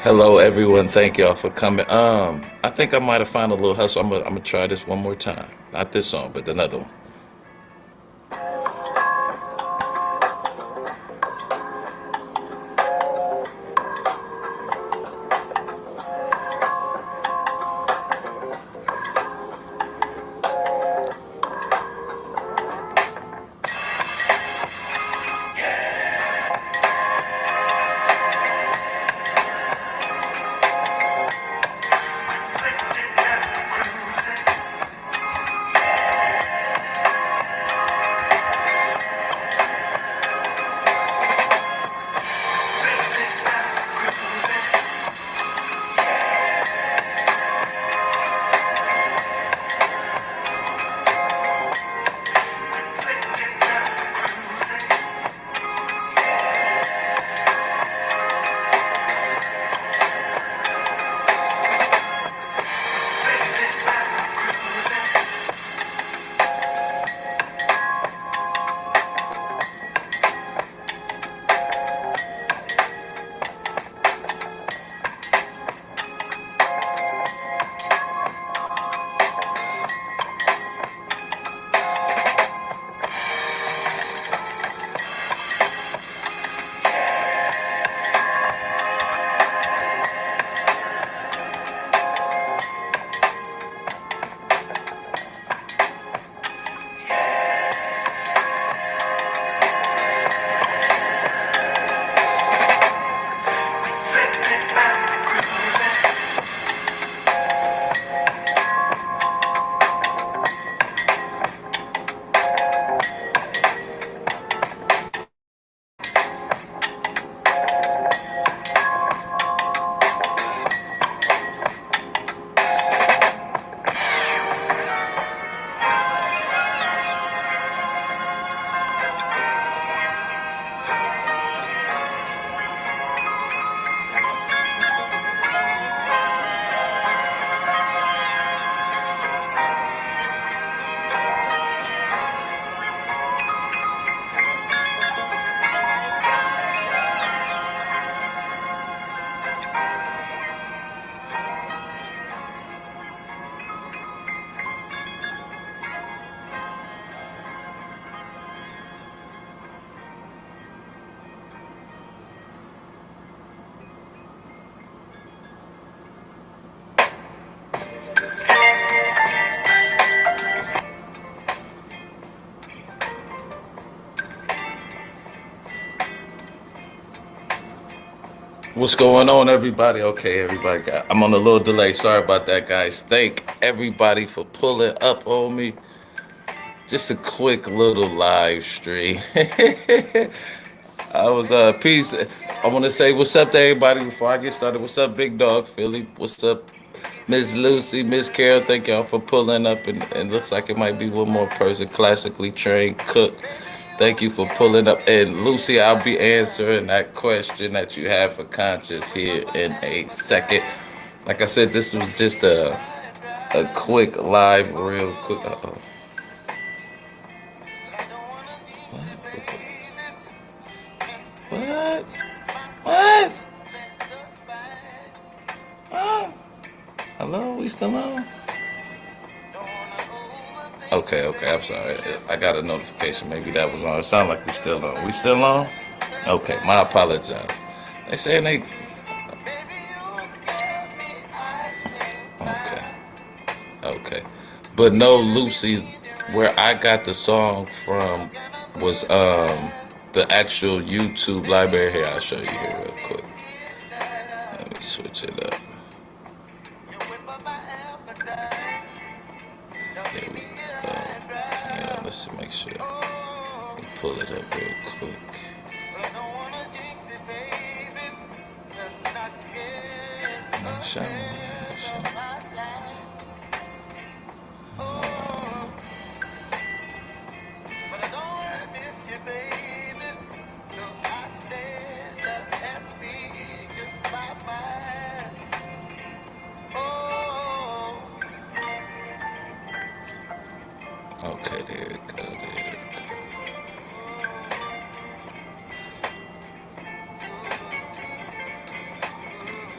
Hello, everyone. Thank y'all for coming. I think I might have found a little hustle. I'm gonna try this one more time. Not this song, but another one. What's going on, everybody? Okay, everybody I'm on a little delay. Sorry about that, guys. Thank everybody for pulling up on me. Just a quick little live stream. I was peace. I want to say what's up to everybody before I get started. What's up, Big Dog Philly? What's up, Miss Lucy, Miss Carol? Thank y'all for pulling up, and looks like it might be one more person. Classically trained cook. Thank you for pulling up. And Lucy, I'll be answering that question that you have for conscious here in a second. Like I said, this was just a quick live, real quick. Uh-oh. What? What? Oh, hello, we still on? Okay, I'm sorry. I got a notification. Maybe that was on. It sounded like we still on. We still on? Okay, my apologize. They saying they. Okay, okay. But no, Lucy, where I got the song from was the actual YouTube library. Here, I'll show you here real quick. Let me switch it up. Here we go. Yeah, let's make sure. Let me pull it up real quick. Show, show. Okay, there it go. There it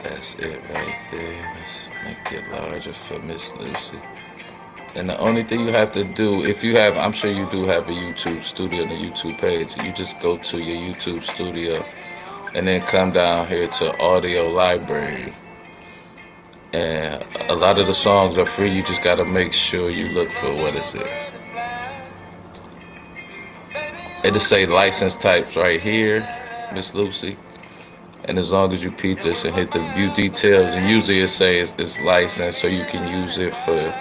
go. That's it right there. Let's make it larger for Miss Lucy. And the only thing you have to do, if you have, I'm sure you do have a YouTube studio and a YouTube page, you just go to your YouTube studio and then come down here to audio library. And a lot of the songs are free. You just got to make sure you look for what is it. It'll say license types right here, Miss Lucy. And as long as you peep this and hit the view details, and usually it says it's licensed, so you can use it for,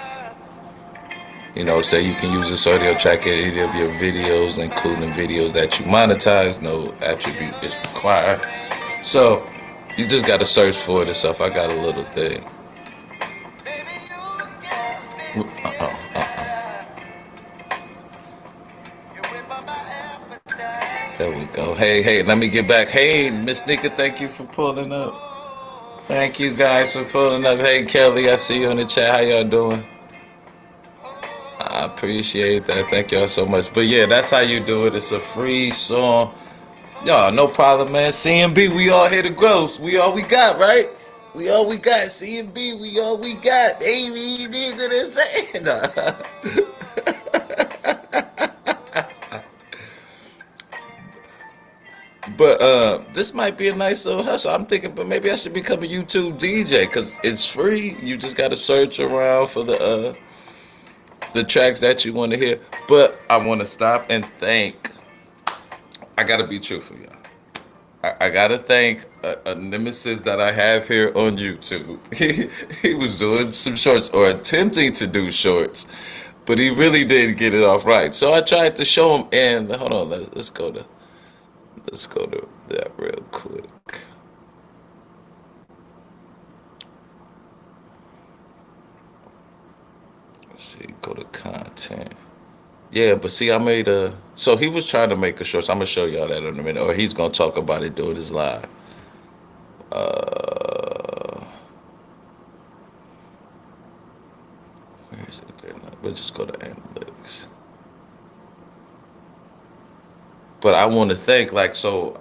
say you can use this audio track in any of your videos, including videos that you monetize. No attribute is required. So you just got to search for it and stuff. I got a little thing. There we go. Hey, let me get back. Hey, Miss Nika, thank you for pulling up. Thank you guys for pulling up. Hey, Kelly, I see you in the chat. How y'all doing? I appreciate that. Thank y'all so much. But yeah, that's how you do it. It's a free song. Y'all, no problem, man. CMB, we all here to grow. We all we got, right? We all we got. CMB, we all we got. Baby, you did what I'm saying. But this might be a nice little hustle. I'm thinking, but maybe I should become a YouTube DJ because it's free. You just gotta search around for the tracks that you want to hear. But I want to stop and thank. I gotta be truthful, y'all. I gotta thank a nemesis that I have here on YouTube. He was doing some shorts or attempting to do shorts, but he really didn't get it off right. So I tried to show him. And hold on, let's go to that real quick. Let's see, go to content. Yeah, but see, I made a. So he was trying to make a short. So I'm gonna show y'all that in a minute, or he's gonna talk about it doing his live. Where is it? There, we'll just go to analytics. But I want to thank so.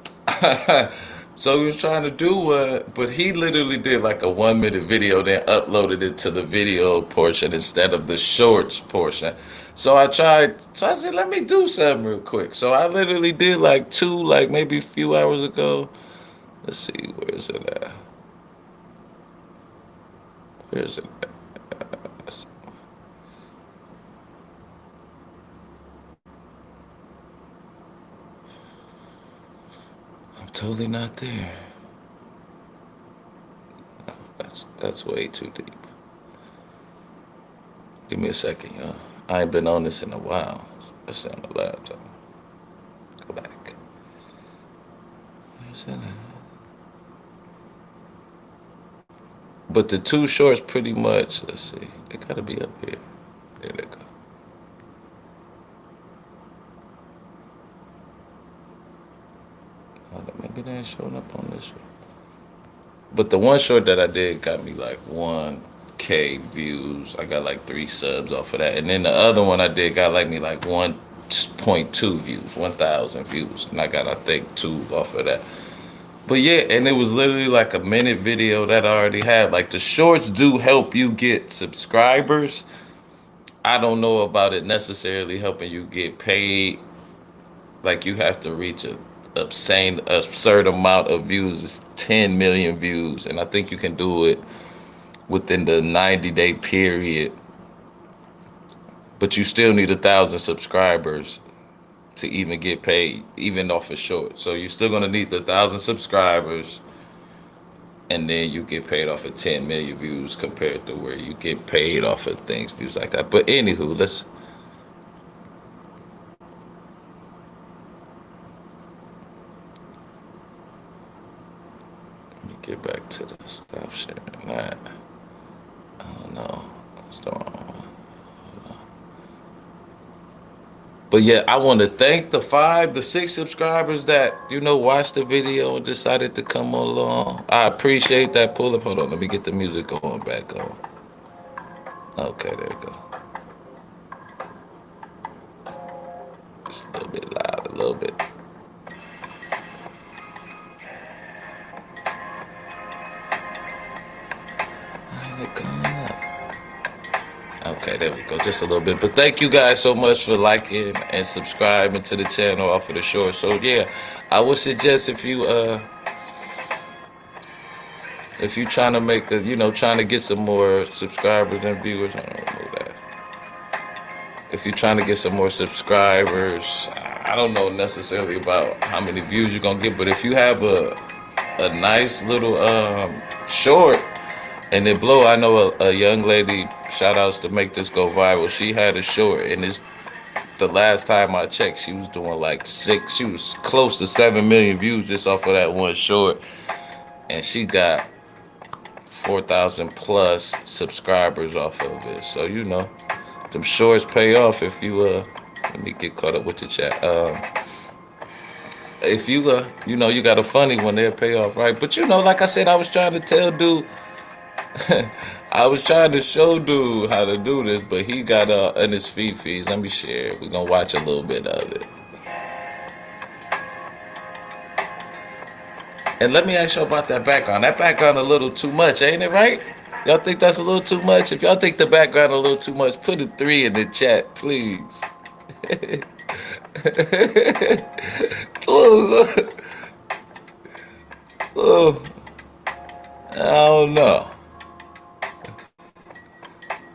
So he was trying to do but he literally did like a 1 minute video, then uploaded it to the video portion instead of the shorts portion. So I said, let me do something real quick. So I literally did like two, like maybe a few hours ago. Let's see, where is it at? Where is it at? I'm totally not there. No, that's way too deep. Give me a second, y'all. I ain't been on this in a while. Let's on the laptop. Go back. Where's it at? But the two shorts pretty much, let's see. They gotta be up here. There they go. Oh, maybe they ain't showing up on this one. But the one short that I did got me like 1K views. I got like 3 subs off of that. And then the other one I did got me like 1.2 views, 1,000 views. And I got, I think, 2 off of that. But yeah, and it was literally like a minute video that I already had. Like the shorts do help you get subscribers. I don't know about it necessarily helping you get paid. Like you have to reach a absurd amount of views. It's 10 million views, and I think you can do it within the 90-day period. But you still need 1,000 subscribers to even get paid, even off a short. So you're still gonna need 1,000 subscribers, and then you get paid off of 10 million views compared to where you get paid off of things, views like that. But anywho, let me get back to the stop sharing that. Oh no, that's the wrong one. But yeah, I want to thank the 6 subscribers that, watched the video and decided to come along. I appreciate that pull up. Hold on, let me get the music going back on. Okay, there we go. Just a little bit loud, a little bit. it going up? Okay, there we go. Just a little bit. But thank you guys so much for liking and subscribing to the channel off of the short. So yeah, I would suggest if you trying to make a trying to get some more subscribers and viewers, I don't know that. If you're trying to get some more subscribers, I don't know necessarily about how many views you're gonna get, but if you have a nice little short and it blow, I know a young lady, shout outs to make this go viral. She had a short and it's the last time I checked, she was doing like she was close to 7 million views just off of that one short, and she got 4,000 plus subscribers off of it. So them shorts pay off if you let me get caught up with the chat. If you you got a funny one, they'll pay off, right? But like I said, I was trying to tell dude, I was trying to show dude how to do this, but he got in his feeds. Let me share it. We're gonna watch a little bit of it. And let me ask you about that background. That background a little too much, ain't it, right? Y'all think that's a little too much? If y'all think the background a little too much, put a 3 in the chat, please. Oh, oh, I don't know.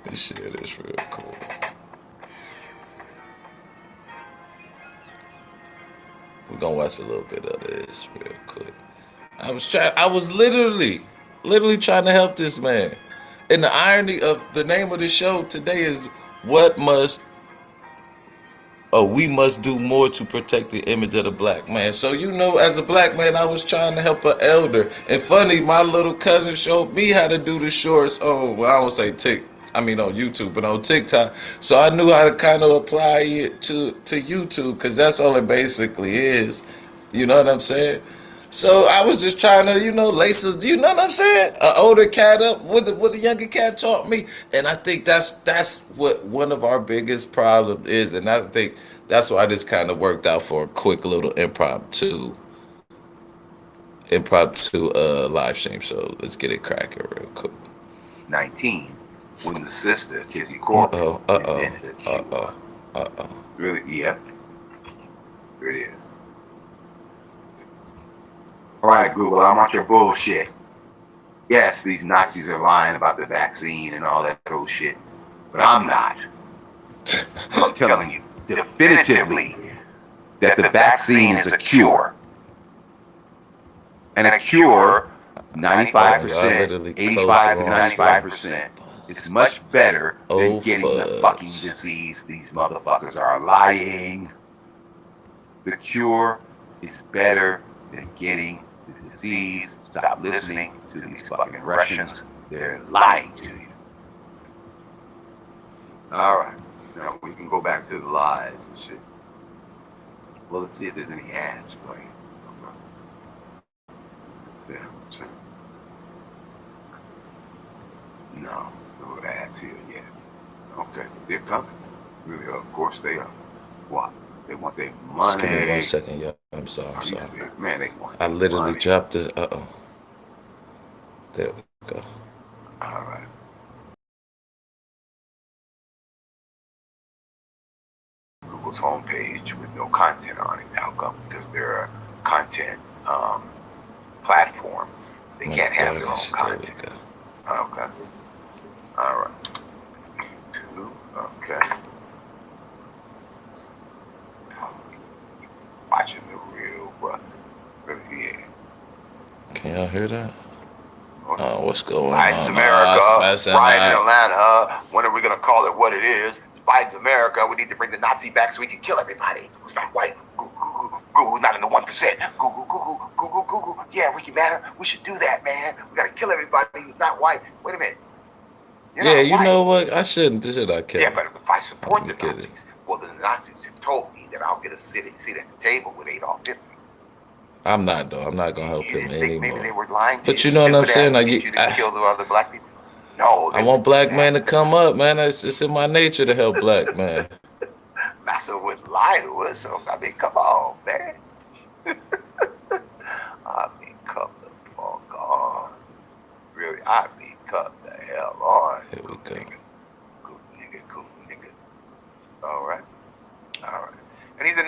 Let me share this real quick. We're gonna watch a little bit of this real quick. I was literally trying to help this man. And the irony of the name of the show today is what must we must do more to protect the image of the black man. So as a black man, I was trying to help an elder. And funny, my little cousin showed me how to do the shorts on, well, I don't say on YouTube, but on TikTok. So I knew how to kind of apply it to YouTube, because that's all it basically is. You know what I'm saying? So I was just trying to, lace a, you know what I'm saying? An older cat up with the younger cat taught me. And I think that's what one of our biggest problems is. And I think that's why this kind of worked out for a quick little impromptu live stream. So let's get it cracking real quick. 19, when the sister, Kizzy Corbin, invented a cure. Really? Yep. Here it is. All right, Google, I want your bullshit. Yes, these Nazis are lying about the vaccine and all that bullshit, but I'm not. I'm telling you definitively that the vaccine is a cure. And a cure, 95%, 85 to 95%, is much better than getting the fucking disease. These motherfuckers are lying. The cure is better than getting the disease. Stop listening to these fucking Russians. They're lying to you. All right. Now we can go back to the lies and shit. Well, let's see if there's any ads playing. No ads here yet. Okay, they're coming. Really, of course they are. What? They want their money. Just give me 1 second, yeah. I'm sorry. Man, they want I literally money. dropped it. There we go. All right. Google's homepage with no content on it. How come? Because they're a content platform. They can't have their own content. Okay. All right. Okay. Watching the real brother. Really, yeah. Can y'all hear that? What's going Biden's on? America, Ryan in Atlanta. When are we going to call it what it is? Biden's America. We need to bring the Nazi back so we can kill everybody who's not white. Google, not in the 1%. Google. Yeah, we can matter. We should do that, man. We got to kill everybody who's not white. Wait a minute. You know what? I shouldn't. This is I can't. Yeah, but if I support the Nazis, well, the Nazis have told me that I'll get a seat at the table with Adolf Hitler. I'm not, though. I'm not gonna help him anymore. Maybe they were lying to but you know what I'm saying? Like, you to kill the other black people. No, I want black men to come up, man. It's in my nature to help black men. Massa wouldn't lie to us, so I mean, come on, man. I mean, come the fuck on. Really, I mean, come the hell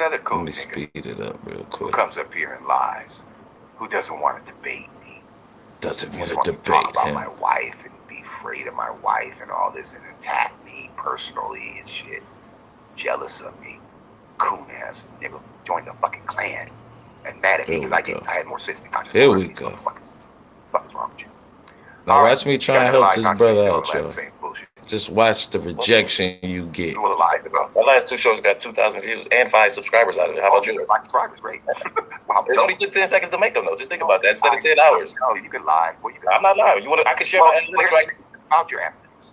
another Let coon me nigga speed it up real who quick. comes up here and lies, who doesn't want to debate me. Doesn't He want just to wants to talk debate about my him. wife and be afraid of my wife and all this and attack me personally and shit. Jealous of me. Coon ass nigga joined the fucking clan and mad at me Here because we I go. didn't. I had more sense than conscious Here more we than these go. motherfuckers. What the fuck is wrong with you? Now All right, watch me you try got and another help lie, this contradiction, brother all out, that y'all. same bullshit. Just watch the rejection you get. You want to lie about? My last two shows got 2,000 views and 5 subscribers out of it. How about you? 5 subscribers, great. Wow, It only took 10 seconds to make them though. Just think about that. Instead of 10 hours. No, you can lie. Well, you can. I'm not lying. You want to? I can share my analytics right now. About your analytics.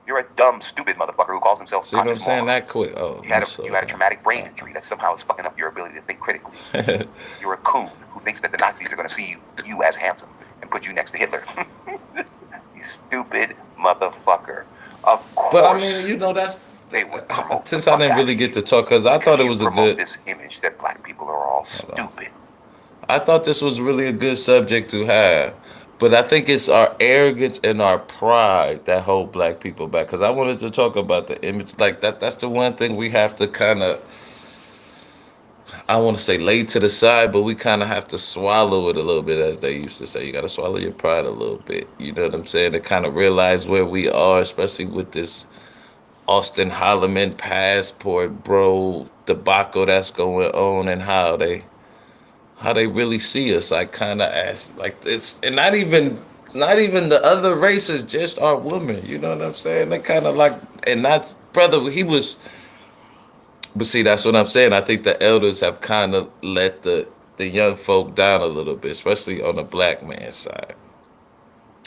You're a dumb, stupid motherfucker who calls himself See what I'm conscious saying? moron. That quick. Oh, You had a traumatic brain injury that somehow is fucking up your ability to think critically. You're a coon who thinks that the Nazis are going to see you as handsome and put you next to Hitler. You stupid motherfucker. Of course. But I mean, you know, that's they would promote since I didn't really get to talk because I thought it was a good. this image that black people are all stupid. I thought this was really a good subject to have. But I think it's our arrogance and our pride that hold black people back. Because I wanted to talk about the image like that. That's the one thing we have to kind of, I want to say lay to the side, but we kind of have to swallow it a little bit, as they used to say. You got to swallow your pride a little bit. You know what I'm saying? To kind of realize where we are, especially with this Austin Holloman passport, bro, debacle that's going on, and how they really see us. I kind of ask like it's, and not even the other races, just our women. You know what I'm saying? They kind of like, and that's brother. He was, but see, that's what I'm saying. I think the elders have kind of let the young folk down a little bit, especially on the black man's side.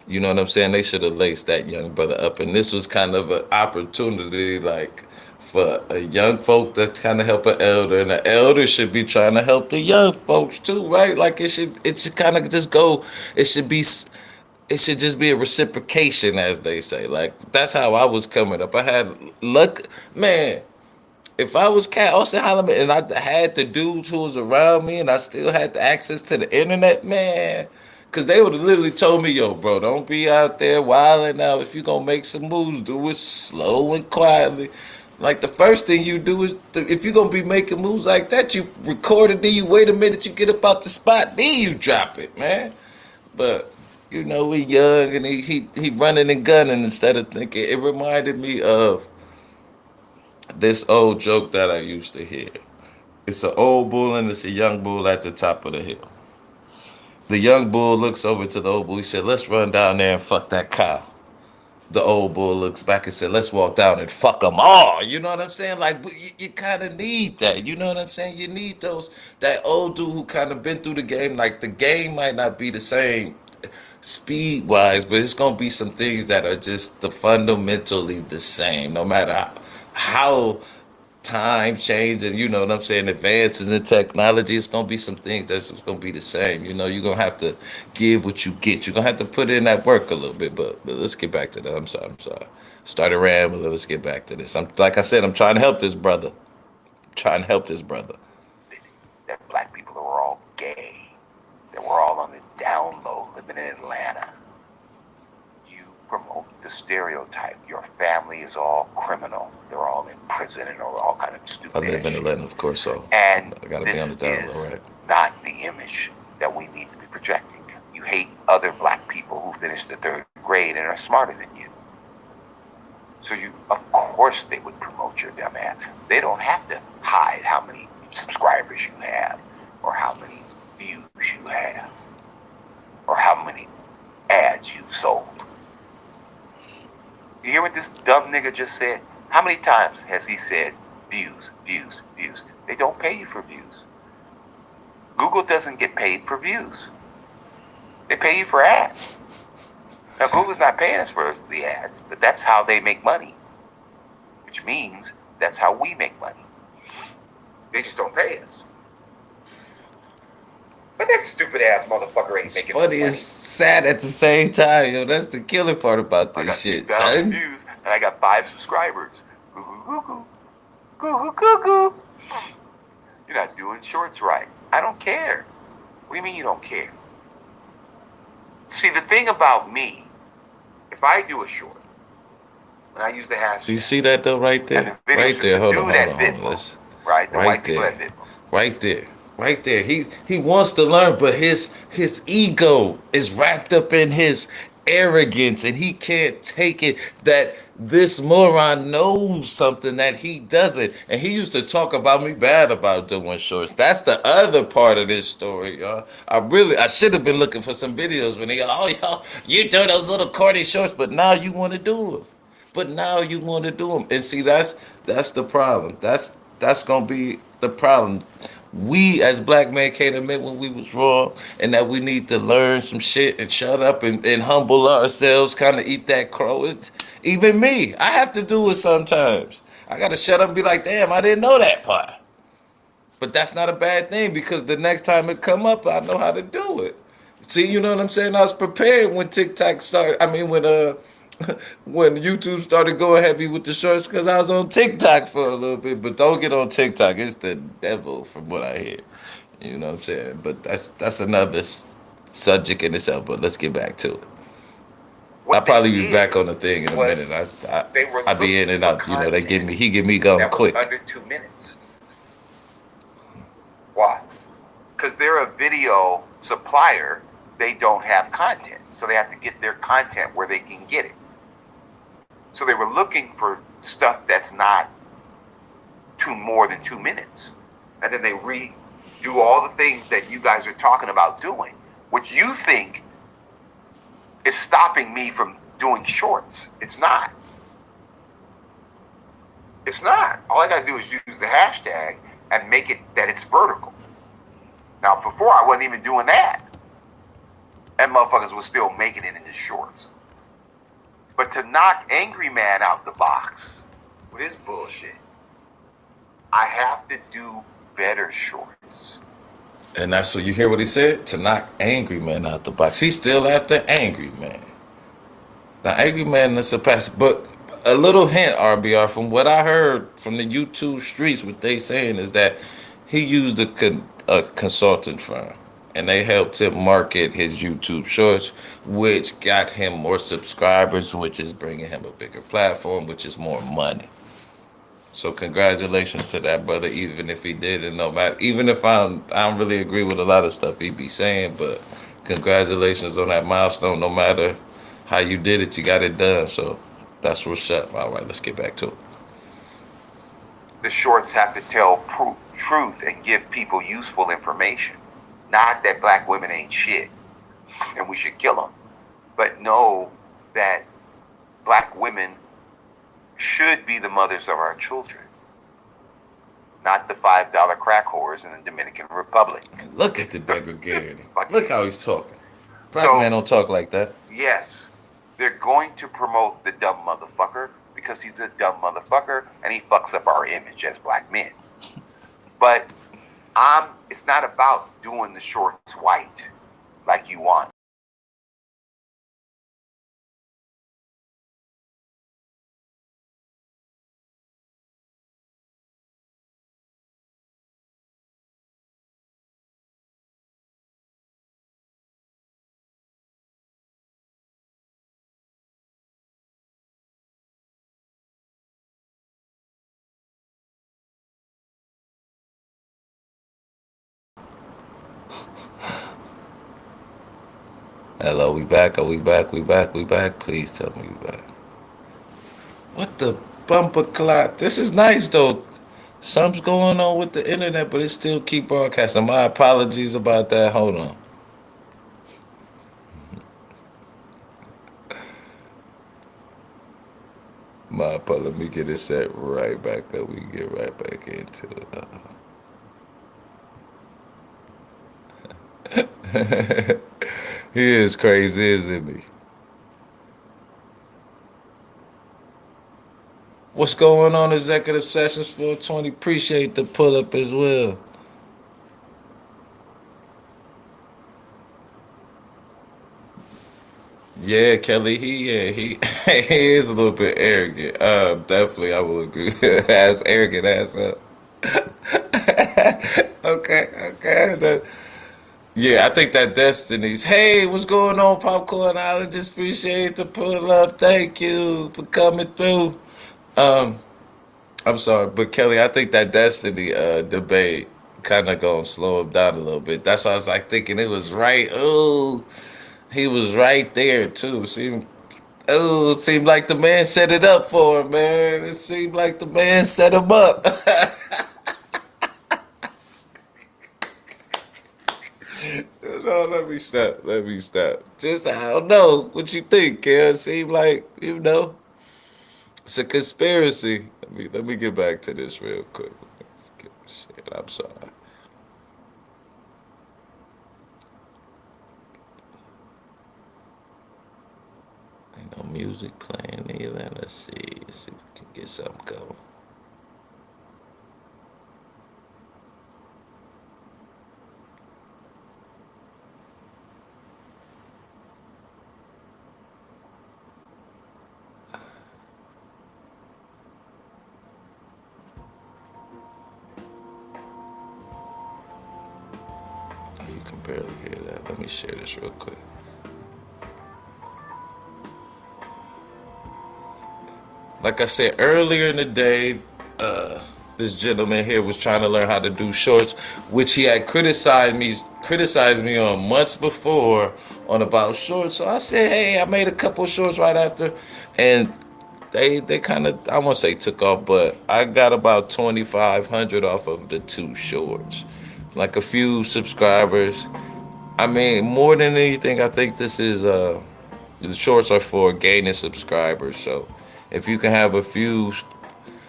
You know what I'm saying? They should have laced that young brother up, and this was kind of an opportunity, like for a young folk to kind of help an elder, and the elder should be trying to help the young folks too, right? Like it should kind of just go. It should be, it should just be a reciprocation, as they say. Like that's how I was coming up. I had luck, man. If I was Cat Austin Holloman and I had the dudes who was around me and I still had the access to the internet, man, because they would have literally told me, yo, bro, don't be out there wilding out. If you're going to make some moves, do it slow and quietly. Like the first thing you do is, if you're going to be making moves like that, you record it, then you wait a minute, you get up out the spot, then you drop it, man. But, you know, we young and he running and gunning instead of thinking. It reminded me of this old joke that I used to hear. It's an old bull and it's a young bull at the top of the hill. The young bull looks over to the old bull. He said, let's run down there and fuck that cow. The old bull looks back and said, let's walk down and fuck them all. You know what I'm saying? Like, you kind of need that. You know what I'm saying? You need that old dude who kind of been through the game. Like, the game might not be the same speed wise, but it's going to be some things that are just the fundamentally the same, no matter how time changing, you know what I'm saying, advances in technology. It's gonna be some things that's just gonna be the same. You know, you're gonna have to give what you get. You're gonna have to put in that work a little bit. But let's get back to that. I'm sorry. Started rambling. Let's get back to this. I'm like I said, I'm trying to help this brother. Trying to help this brother. That black people are all gay. That we're all on the down low living in Atlanta. You promote the stereotype. Your family is all criminal. They're all in prison and all kind of stupid. I live in Atlanta, of course, so and I gotta be on the down low, right? Not the image that we need to be projecting. You hate other black people who finished the third grade and are smarter than you. So of course they would promote your dumb ass. They don't have to hide how many subscribers you have, or how many views you have, or how many ads you've sold. You hear what this dumb nigga just said? How many times has he said views, views, views? They don't pay you for views. Google doesn't get paid for views. They pay you for ads. Now, Google's not paying us for the ads, but that's how they make money, which means that's how we make money. They just don't pay us. But that stupid ass motherfucker ain't making funny and sad at the same time, yo. That's the killer part about this shit, son. Views and I got 5 subscribers. Goo. You're not doing shorts right. I don't care. What do you mean you don't care? See, the thing about me, if I do a short, and I use the hashtag. Do you see that though, right there? Right there. Hold on. right? The Right white people there. that did them. Right there. Right there. He wants to learn, but his ego is wrapped up in his arrogance, and he can't take it that this moron knows something that he doesn't. And he used to talk about me bad about doing shorts. That's the other part of this story, y'all. I should have been looking for some videos when you do those little corny shorts, but now you want to do them. But now you want to do them, and see, that's the problem. That's gonna be the problem. We as black men can't admit when we was wrong, and that we need to learn some shit and shut up and humble ourselves, kind of eat that crow. Even me, I have to do it sometimes. I gotta shut up and be like, damn, I didn't know that part. But that's not a bad thing, because the next time it come up, I know how to do it. See, you know what I'm saying? I was prepared when TikTok started. I mean, when when YouTube started going heavy with the shorts, because I was on TikTok for a little bit. But don't get on TikTok; it's the devil, from what I hear. You know what I'm saying? But that's another subject in itself. But let's get back to it. I'll What they probably be back did on the thing in a was minute. they were I be in looking and for out. You know, content he give me going that was quick. under 2 minutes. Why? Because they're a video supplier. They don't have content, so they have to get their content where they can get it. So they were looking for stuff that's not more than 2 minutes, and then they redo all the things that you guys are talking about doing, which you think is stopping me from doing shorts. It's not. It's not. All I gotta do is use the hashtag and make it that it's vertical. Now, before I wasn't even doing that, and motherfuckers was still making it in the shorts. But to knock Angry Man out the box with his bullshit, I have to do better shorts. And that's what you hear what he said? To knock Angry Man out the box. He's still after Angry Man. Now, Angry Man is a pass. But a little hint, RBR, from what I heard from the YouTube streets, what they saying is that he used a consultant firm. And they helped him market his YouTube shorts, which got him more subscribers, which is bringing him a bigger platform, which is more money. So congratulations to that brother, even if he did, and no matter, even if I don't really agree with a lot of stuff he be saying, but congratulations on that milestone. No matter how you did it, you got it done. So that's what's up. All right, let's get back to it. The shorts have to tell truth and give people useful information. Not that black women ain't shit and we should kill them, but know that black women should be the mothers of our children, not the $5 crack whores in the Dominican Republic. Look at the degradation. Look how he's talking. Black So, man don't talk like that. yes, they're going to promote the dumb motherfucker because he's a dumb motherfucker and he fucks up our image as black men. But it's not about doing the shorts white like you want. Hello, we back? Are we back? We back? We back? Please tell me we back. What the bumper clock? This is nice though. Something's going on with the internet, but it still keep broadcasting. My apologies about that. Hold on. My apologies. Let me get it set right back up. We can get right back into it. He is crazy, isn't he? What's going on, Executive Sessions 420? Appreciate the pull up as well. Yeah, Kelly, he he is a little bit arrogant. Definitely, I will agree. As arrogant as okay, okay. Yeah, I think that Destiny's. Hey, what's going on, Popcorn Island? Just appreciate the pull up. Thank you for coming through. Um, I'm sorry, but Kelly, I think that Destiny debate kind of gonna slow him down a little bit. That's why I was like thinking it was right. Oh, he was right there too. It seemed like the man set it up for him, man. It seemed like the man set him up. No, let me stop. Let me stop. Just I don't know what you think, Kel. It seemed like it's a conspiracy. Let me get back to this real quick. Shit, I'm sorry. Ain't no music playing either. Let's see. Let's see if we can get something going. Oh, you can barely hear that. Let me share this real quick. Like I said earlier in the day, this gentleman here was trying to learn how to do shorts, which he had criticized me on months before on about shorts. So I said, hey, I made a couple shorts right after, and they kind of, I won't say took off, but I got about 2,500 off of the two shorts, like a few subscribers. I mean, more than anything, I think this is the shorts are for gaining subscribers. So if you can have a few,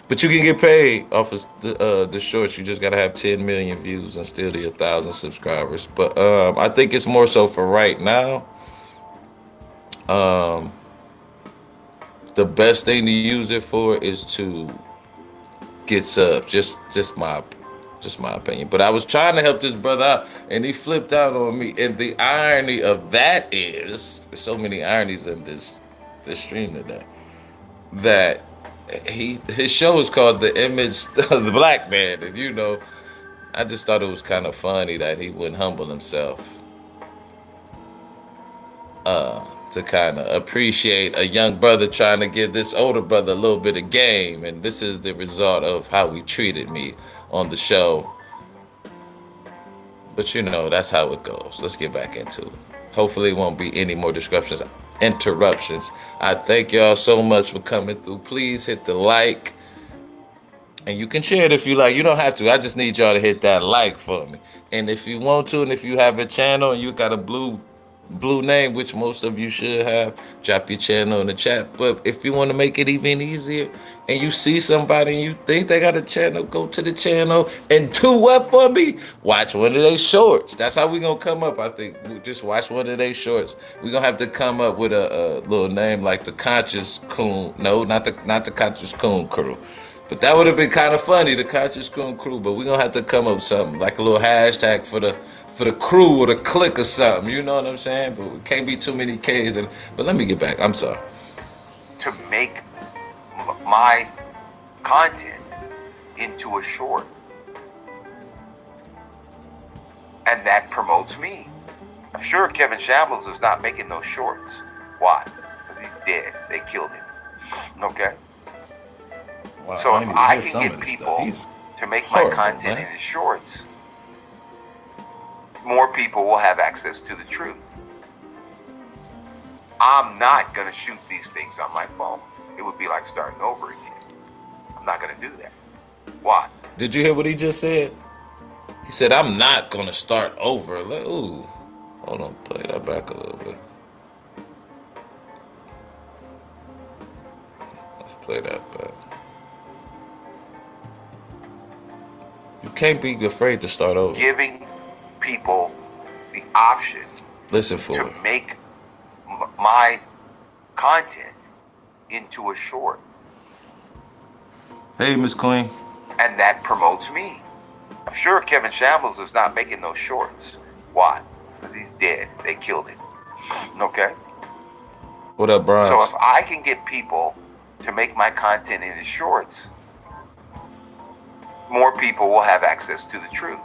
but you can get paid off of the shorts. You just gotta have 10 million views and still be 1,000 subscribers. But I think it's more so for right now. The best thing to use it for is to get subs. Just my opinion. But I was trying to help this brother out, and he flipped out on me. And the irony of that is, there's so many ironies in this stream today, that his show is called The Image of the Black Man, and I just thought it was kind of funny that he wouldn't humble himself to kind of appreciate a young brother trying to give this older brother a little bit of game, and this is the result of how he treated me on the show. But that's how it goes. Let's get back into it. Hopefully, it won't be any more interruptions. I thank y'all so much for coming through. Please hit the like, and you can share it if you like. You don't have to. I just need y'all to hit that like for me. And if you want to, and if you have a channel and you got a blue name, which most of you should have, drop your channel in the chat. But if you want to make it even easier, and you see somebody and you think they got a channel, go to the channel and do what for me? Watch one of their shorts. That's how we gonna come up. I think we just watch one of their shorts. We gonna have to come up with a little name like the Conscious Coon. No, not the Conscious Coon Crew. But that would have been kind of funny, the Conscious Coon Crew. But we're gonna have to come up with something like a little hashtag for the crew or the clique or something. You know what I'm saying? But it can't be too many K's. But let me get back. I'm sorry. To make my content into a short, and that promotes me. I'm sure Kevin Shambles is not making those shorts. Why? Because he's dead. They killed him. Okay. Wow, so if I can get people to make my content into shorts, more people will have access to the truth. I'm not going to shoot these things on my phone. It would be like starting over again. I'm not going to do that. Why? Did you hear what he just said? He said, I'm not going to start over. Ooh. Hold on, play that back a little bit. Let's play that back. You can't be afraid to start over. Giving people the option to make my content into a short. Hey, Miss Queen. And that promotes me. I'm sure Kevin Shambles is not making those shorts. Why? Because he's dead. They killed him. Okay? What up, Brian? So if I can get people to make my content into shorts, more people will have access to the truth.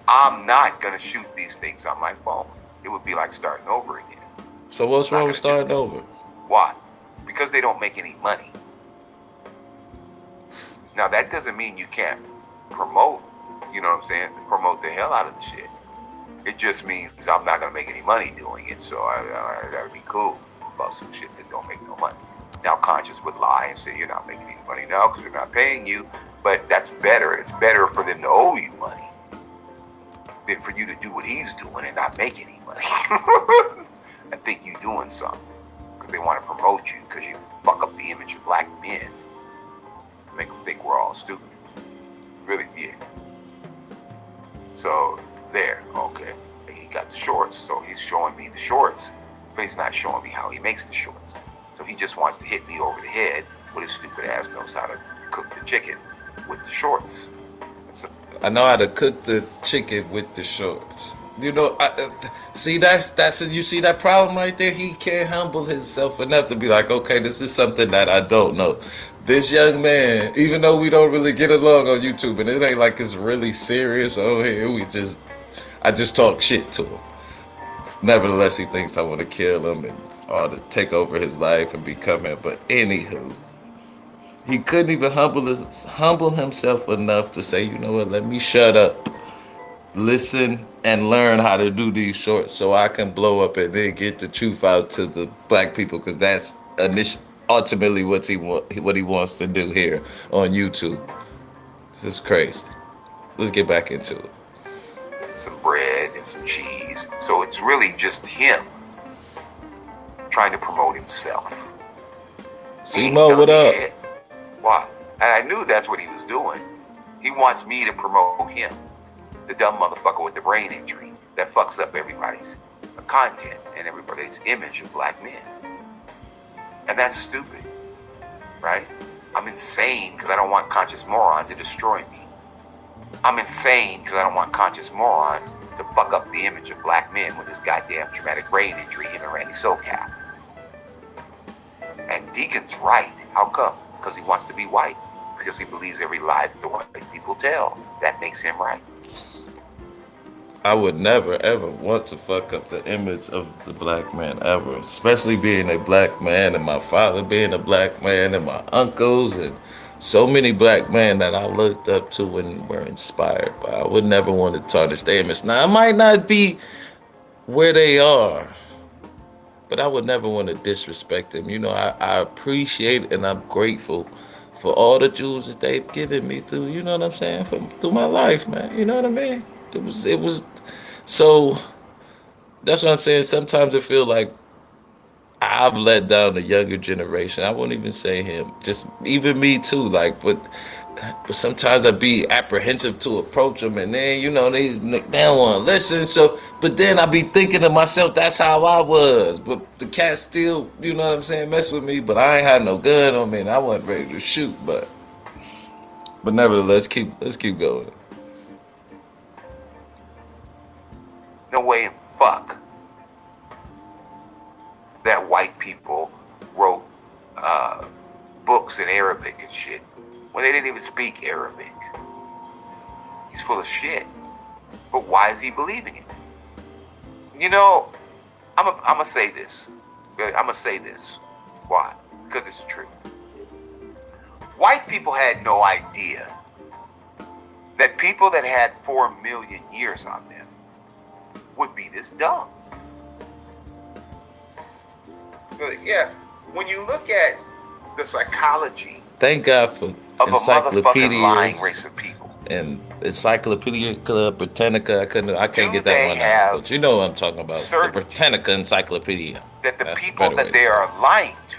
I'm not going to shoot these things on my phone. It would be like starting over again. So what's wrong with starting over? Why? Because they don't make any money. Now that doesn't mean you can't promote, you know what I'm saying? Promote the hell out of the shit. It just means I'm not gonna make any money doing it, so I gotta be cool about some shit that don't make no money. Now conscious would lie and say you're not making any money now because they're not paying you, but that's better. It's better for them to owe you money than for you to do what he's doing and not make any money. I think you're doing something because they want to promote you because you fuck up the image of black men, make them think we're all stupid. Really did. So there, okay. He got the shorts, so he's showing me the shorts, but he's not showing me how he makes the shorts. So he just wants to hit me over the head with his stupid ass knows how to cook the chicken with the shorts. I know how to cook the chicken with the shorts. You know, see that's you see that problem right there. He can't humble himself enough to be like, okay, this is something that I don't know. This young man, even though we don't really get along on YouTube, and it ain't like it's really serious on here. I just talk shit to him. Nevertheless, he thinks I want to kill him and or to take over his life and become him. But anywho, he couldn't even humble himself enough to say, you know what, let me shut up, listen, and learn how to do these shorts so I can blow up and then get the truth out to the black people, because that's ultimately what he wants to do here on YouTube. This is crazy. Let's get back into it. Some bread and some cheese. So it's really just him trying to promote himself. C-Mo, what up? Shit. Why? And I knew that's what he was doing. He wants me to promote him. The dumb motherfucker with the brain injury that fucks up everybody's content and everybody's image of black men. And that's stupid, right? I'm insane because I don't want conscious moron to destroy me. I'm insane because I don't want conscious morons to fuck up the image of black men with this goddamn traumatic brain injury, him and Randy SoCal. And Deacon's right. How come? Because he wants to be white. Because he believes every lie that the white people tell. That makes him right. I would never ever want to fuck up the image of the black man ever, especially being a black man and my father being a black man and my uncles and so many black men that I looked up to and were inspired by. I would never want to tarnish their image. Now, I might not be where they are, but I would never want to disrespect them. You know, I appreciate and I'm grateful for all the jewels that they've given me through, you know what I'm saying, through my life, man. You know what I mean? It was, so that's what I'm saying. Sometimes I feel like I've let down the younger generation. I won't even say him, just even me too. Like, but sometimes I be apprehensive to approach them, and then you know they don't want to listen. So, but then I be thinking to myself, that's how I was. But the cat still, you know what I'm saying, mess with me. But I ain't had no gun on me, and I wasn't ready to shoot. But nevertheless, let's keep going. No way in fuck that white people wrote books in Arabic and shit when they didn't even speak Arabic. He's full of shit. But why is he believing it? You know, I'm gonna say this. I'm gonna say this. Why? Because it's true. White people had no idea that people that had 4 million years on them would be this dumb. Yeah, when you look at the psychology, thank God for of encyclopedias a lying race of people and Encyclopedia Britannica. I can't get that one out, but you know what I'm talking about. The Britannica Encyclopedia. That the people that they are lying to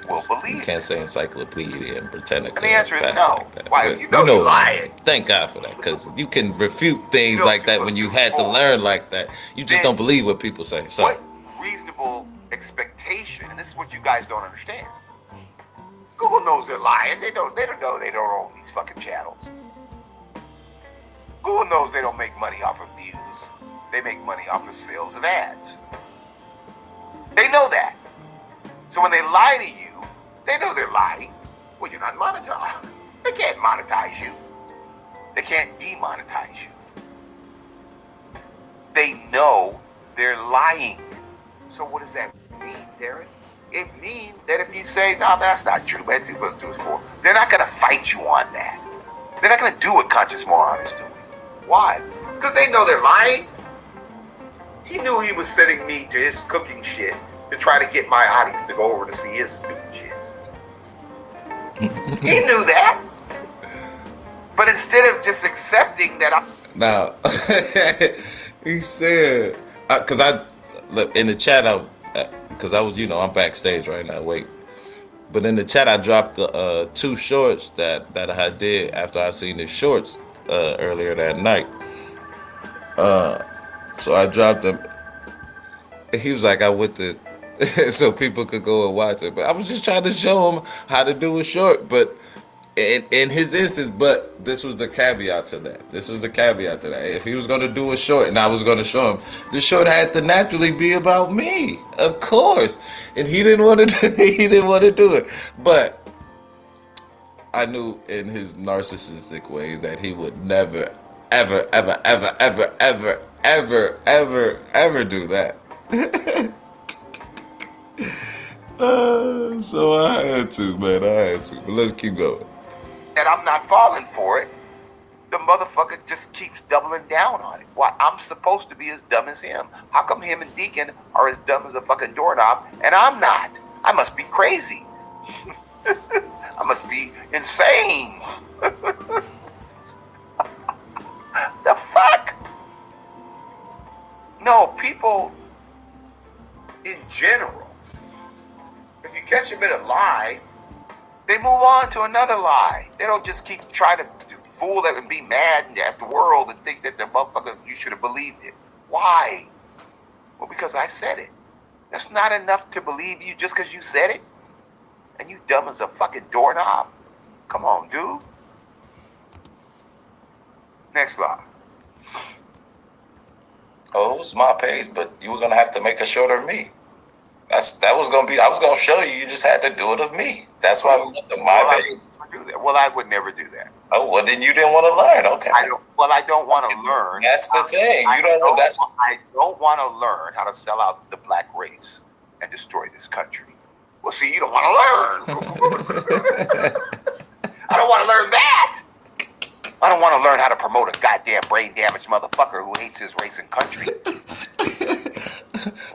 will believe. You can't say Encyclopedia and Britannica. And the answer is no. Like that. Why? You know you're lying. Thank God for that, because you can refute things like that when you had to learn like that. You just don't believe what people say. So what reasonable expectation? And this is what you guys don't understand. Google knows they're lying. They don't know they don't own these fucking channels. Google knows they don't make money off of views. They make money off of sales of ads. They know that. So when they lie to you, they know they're lying. Well, you're not monetized. They can't monetize you. They can't demonetize you. They know they're lying. So what does that mean, Darren? It means that if you say, no, that's not true, man, 2 + 2 is 4. They're not going to fight you on that. They're not going to do what Conscious Moron is doing. Why? Because they know they're lying. He knew he was sending me to his cooking shit to try to get my audience to go over to see his stupid shit. He knew that. But instead of just accepting that Now, he said, because in the chat, because I was, I'm backstage right now, wait. But in the chat, I dropped the 2 shorts that I did after I seen the shorts earlier that night. So I dropped them. He was like, I went to, so people could go and watch it. But I was just trying to show him how to do a short. But in his instance, but this was the caveat to that. If he was going to do a short and I was going to show him, the short had to naturally be about me, of course. And he didn't want to do it. But I knew in his narcissistic ways that he would never, ever, ever, ever, ever, ever, ever, ever, ever do that. So I had to, man. But let's keep going. that I'm not falling for it, the motherfucker just keeps doubling down on it. Why? I'm supposed to be as dumb as him. How come him and Deacon are as dumb as a fucking doorknob and I'm not? I must be crazy. I must be insane. The fuck? No, people in general, if you catch them in a lie, they move on to another lie. They don't just keep trying to fool them and be mad at the world and think that the motherfucker, you should have believed it. Why? Well, because I said it. That's not enough to believe you just because you said it. And you dumb as a fucking doorknob. Come on, dude. Next lie. Oh, it's my page, but you were gonna have to make a short of me. I was gonna show you. You just had to do it of me. That's why we went to my page. Well, I would never do that. Oh, well, then you didn't want to learn. Okay. I don't want to learn. That's the thing. I don't want to learn how to sell out the black race and destroy this country. Well, see, you don't want to learn. I don't want to learn that. I don't want to learn how to promote a goddamn brain damaged motherfucker who hates his race and country.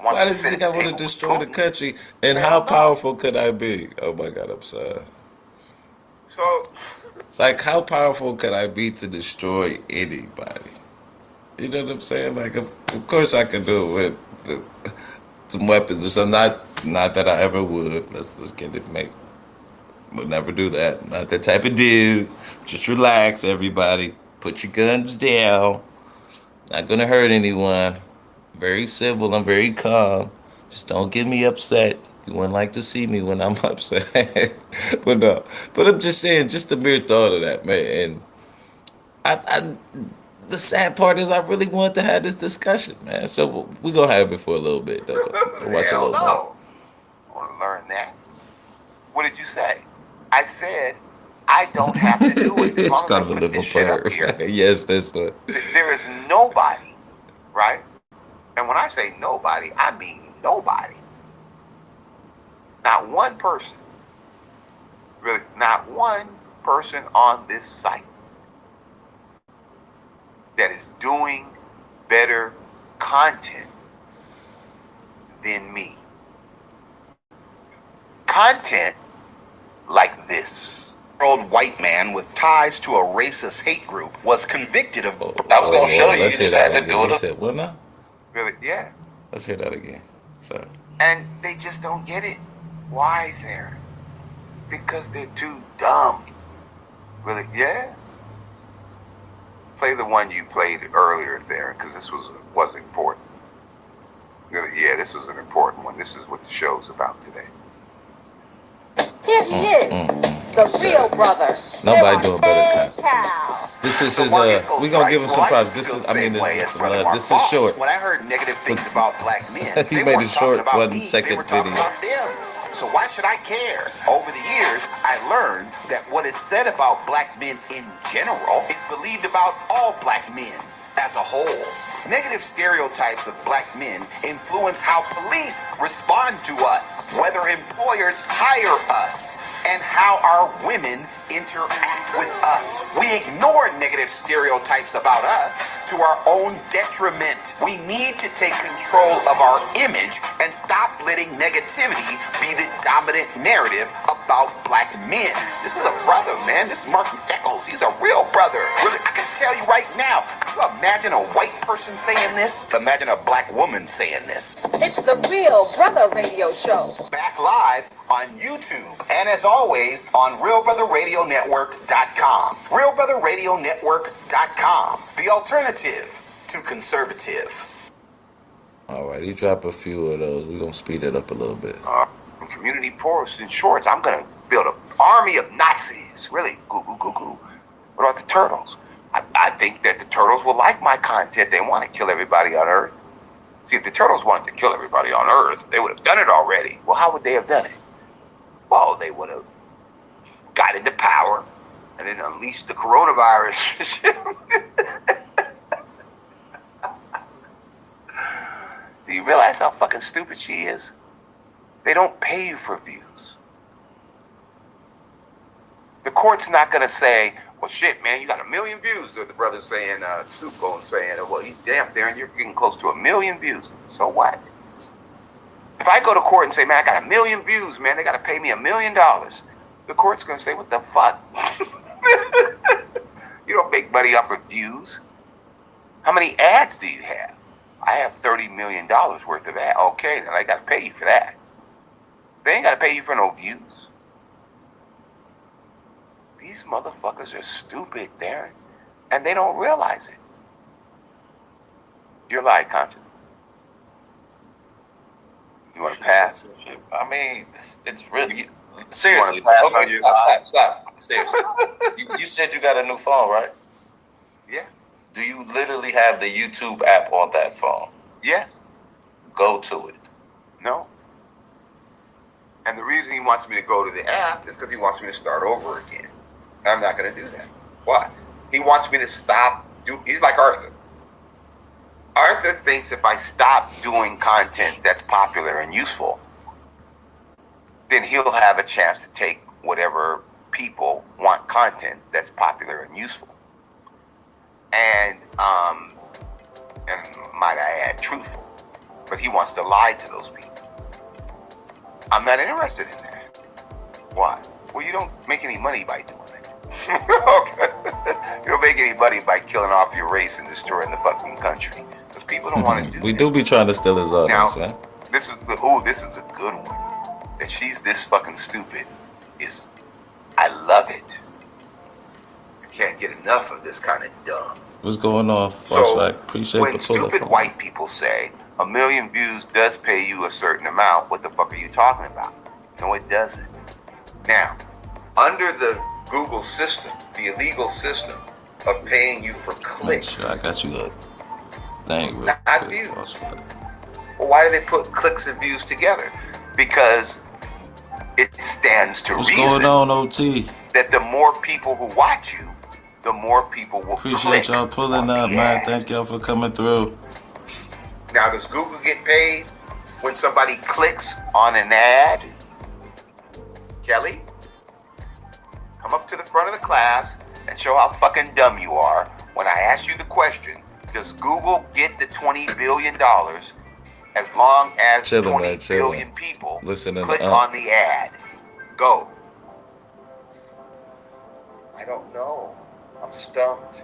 Why does he think I want to destroy the country? And how powerful could I be? Oh my God, I'm sorry. So, like, how powerful could I be to destroy anybody? You know what I'm saying? Like, of course I can do it with some weapons or something. Not that I ever would. Let's get it made. Would never do that. Not that type of dude. Just relax, everybody. Put your guns down. Not gonna hurt anyone. Very civil. I'm very calm. Just don't get me upset. You wouldn't like to see me when I'm upset. But no. But I'm just saying, just the mere thought of that, man. And the sad part is I really want to have this discussion, man. So we're gonna have it for a little bit, though. Watch a little more. I want to learn that. What did you say? I said I don't have to do it. It's kind of a little part. Yes, that's what. There is nobody, right? And when I say nobody, I mean nobody. Not one person. Really, not one person on this site that is doing better content than me. Content like this. Old white man with ties to a racist hate group was convicted of. I was going to show you. You just had to do it. He said, what now? Really? Yeah. Let's hear that again. Sorry. And they just don't get it. Why there? Because they're too dumb. Really? Yeah. Play the one you played earlier there, because this was important. Really? Yeah, this was an important one. This is what the show's about today. Here he is, the real brother. Nobody doing better content. This is his, we're going to give him some props. This is, this is short. When I heard negative things about black men, he made it short, one second video. About them. So why should I care? Over the years, I learned that what is said about black men in general is believed about all black men as a whole. Negative stereotypes of black men influence how police respond to us, whether employers hire us. and how our women interact with us. We ignore negative stereotypes about us to our own detriment. We need to take control of our image and stop letting negativity be the dominant narrative about black men. This is a brother, man. This is Mark Eccles. He's a real brother. Really, I can tell you right now. Could you imagine a white person saying this? Imagine a black woman saying this. It's the Real Brother Radio Show. Back live on YouTube. And as always, on RealBrotherRadioNetwork.com. RealBrotherRadioNetwork.com. The alternative to conservative. All right, he dropped a few of those. We're going to speed it up a little bit. Community posts and shorts. I'm going to build an army of Nazis. Really, goo, goo, goo, goo. What about the turtles? I think that the turtles will like my content. They want to kill everybody on Earth. See, if the turtles wanted to kill everybody on Earth, they would have done it already. Well, how would they have done it? Well, they would have got into power and then unleashed the coronavirus. Do you realize how fucking stupid she is? They don't pay you for views. The court's not going to say, well, shit, man, you got 1 million views. The brother's saying, Supo saying, well, you damn there, and you're getting close to 1 million views. So what? If I go to court and say, man, I got 1 million views, man, they got to pay me $1 million. The court's going to say, what the fuck? You don't make money off of views. How many ads do you have? I have $30 million worth of ads. Okay, then I got to pay you for that. They ain't got to pay you for no views. These motherfuckers are stupid, Darren, and they don't realize it. You're light conscious. You want to pass? I mean, it's really... Seriously. Okay, Stop. Seriously. You said you got a new phone, right? Yeah. Do you literally have the YouTube app on that phone? Yes. Go to it. No. And the reason he wants me to go to the app is because he wants me to start over again. I'm not going to do that. Why? He wants me to stop. He's like Arthur. Arthur thinks if I stop doing content that's popular and useful, then he'll have a chance to take whatever people want content that's popular and useful. And might I add, truthful. But he wants to lie to those people. I'm not interested in that. Why? Well, you don't make any money by doing it. Okay. You don't make any money by killing off your race and destroying the fucking country. Because people don't want to do We that. do be trying to steal his audience, Now, man. this is the good one. That she's this fucking stupid is, I love it. I can't get enough of this kind of dumb. What's going on, So Flashback? Appreciate when the pull-up. stupid white people say 1 million views does pay you a certain amount, what the fuck are you talking about? No, it doesn't. Now, under the Google system, the illegal system of paying you for Make clicks. sure I got you a thing real Not quick, views. Flashback. Well, why do they put clicks and views together? Because it stands to What's reason going on, OT? that the more people who watch you, the more people will Appreciate click y'all pulling on up, the man. ad. Thank y'all for coming through. Now, does Google get paid when somebody clicks on an ad? Kelly, come up to the front of the class and show how fucking dumb you are when I ask you the question, does Google get the $20 billion as long as Chillin', 20 man, chillin'. billion people Listening click up. on the ad? Go. I don't know. I'm stumped.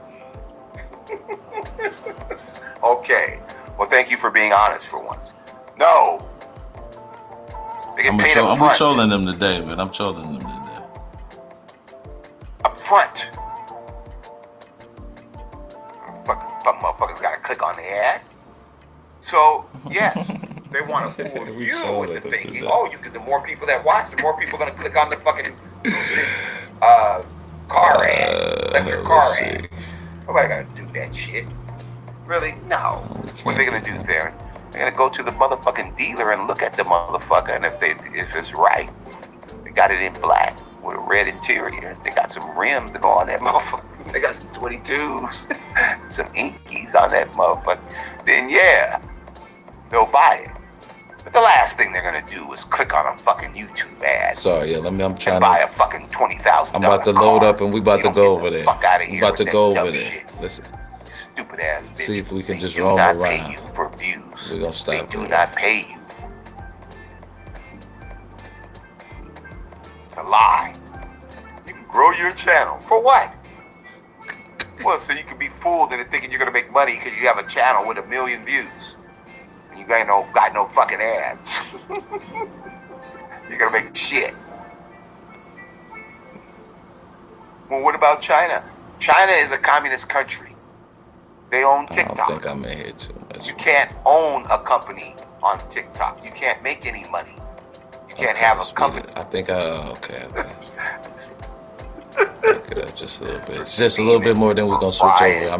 Okay. Well, thank you for being honest for once. No. They get paid up I'm front. trolling them today, man. I'm trolling them today. Up front. Fucking motherfuckers gotta click on the ad. So, yes, they want to fool We you trolling into them thinking, today. oh, the more people that watch, the more people are gonna click on the fucking car ad, electric car let's ad. see. Nobody gonna do that shit. Really? No. We What are they can't gonna do do, Theron? They're gonna go to the motherfucking dealer and look at the motherfucker, and if it's right, they got it in black with a red interior. They got some rims to go on that motherfucker. They got some 22s, some inkies on that motherfucker. Then yeah, they'll buy it. But the last thing they're gonna do is click on a fucking YouTube ad. Sorry, yeah. I'm trying and buy to. a fucking $20,000. I'm about to load up, and we about to go over there. Fuck out of We here about to with go that over dumb there. shit. Listen, Stupid ass bitch. see if we can They just do roam not around. pay you for views. We're gonna stop. They do not pay you. It's a lie. You can grow your channel for what? Well, so you can be fooled into thinking you're gonna make money because you have a channel with 1 million views, and you got no fucking ads. You're gonna make shit. Well, what about China? China is a communist country. They own I TikTok. don't think I'm in here too much. You can't own a company on TikTok. You can't make any money. You can't have a company. I think okay. Pick it up just a little bit. Just a little bit more, then we're gonna switch over.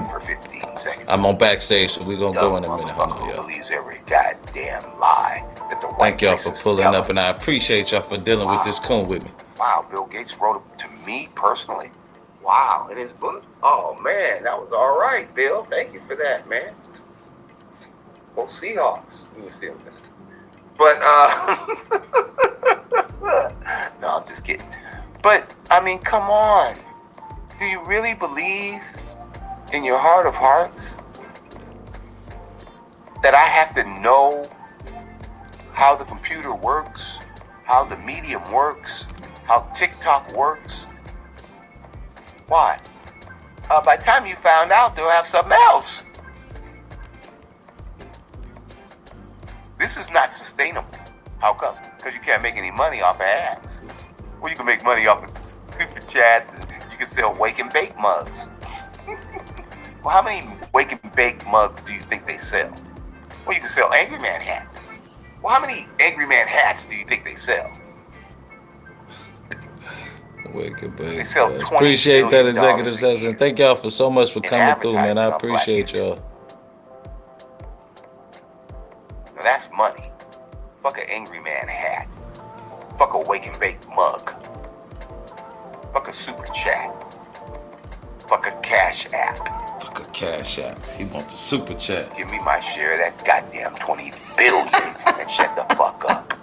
For 15 seconds. I'm on backstage, so we're gonna go in a minute. Hold on, y'all. Believes every goddamn lie that the white Thank y'all for racists pulling tell up, them. and I appreciate y'all for dealing with this coon with me. Wow, Bill Gates wrote it to me personally. Wow, in his book. Oh man, that was all right, Bill. Thank you for that, man. Well, Seahawks. We were seeing that. But no, I'm just kidding. But I mean, come on. Do you really believe in your heart of hearts that I have to know how the computer works, how the medium works, how TikTok works? Why? By the time you found out, they'll have something else. This is not sustainable. How come? Because you can't make any money off of ads. Well, you can make money off of super chats, and you can sell wake and bake mugs. Well, how many wake and bake mugs do you think they sell? Well, you can sell Angry Man hats. Well, how many Angry Man hats do you think they sell? Wicked, baby. They sell $20 Appreciate that million executive a session. year Thank y'all for so much for in coming through, man. I advertising on appreciate Black y'all. Now that's money. Fuck an Angry Man hat. Fuck a wake and bake mug. Fuck a super chat. Fuck a cash app. Fuck a cash app. He wants a super chat. Give me my share of that goddamn 20 billion and shut the fuck up.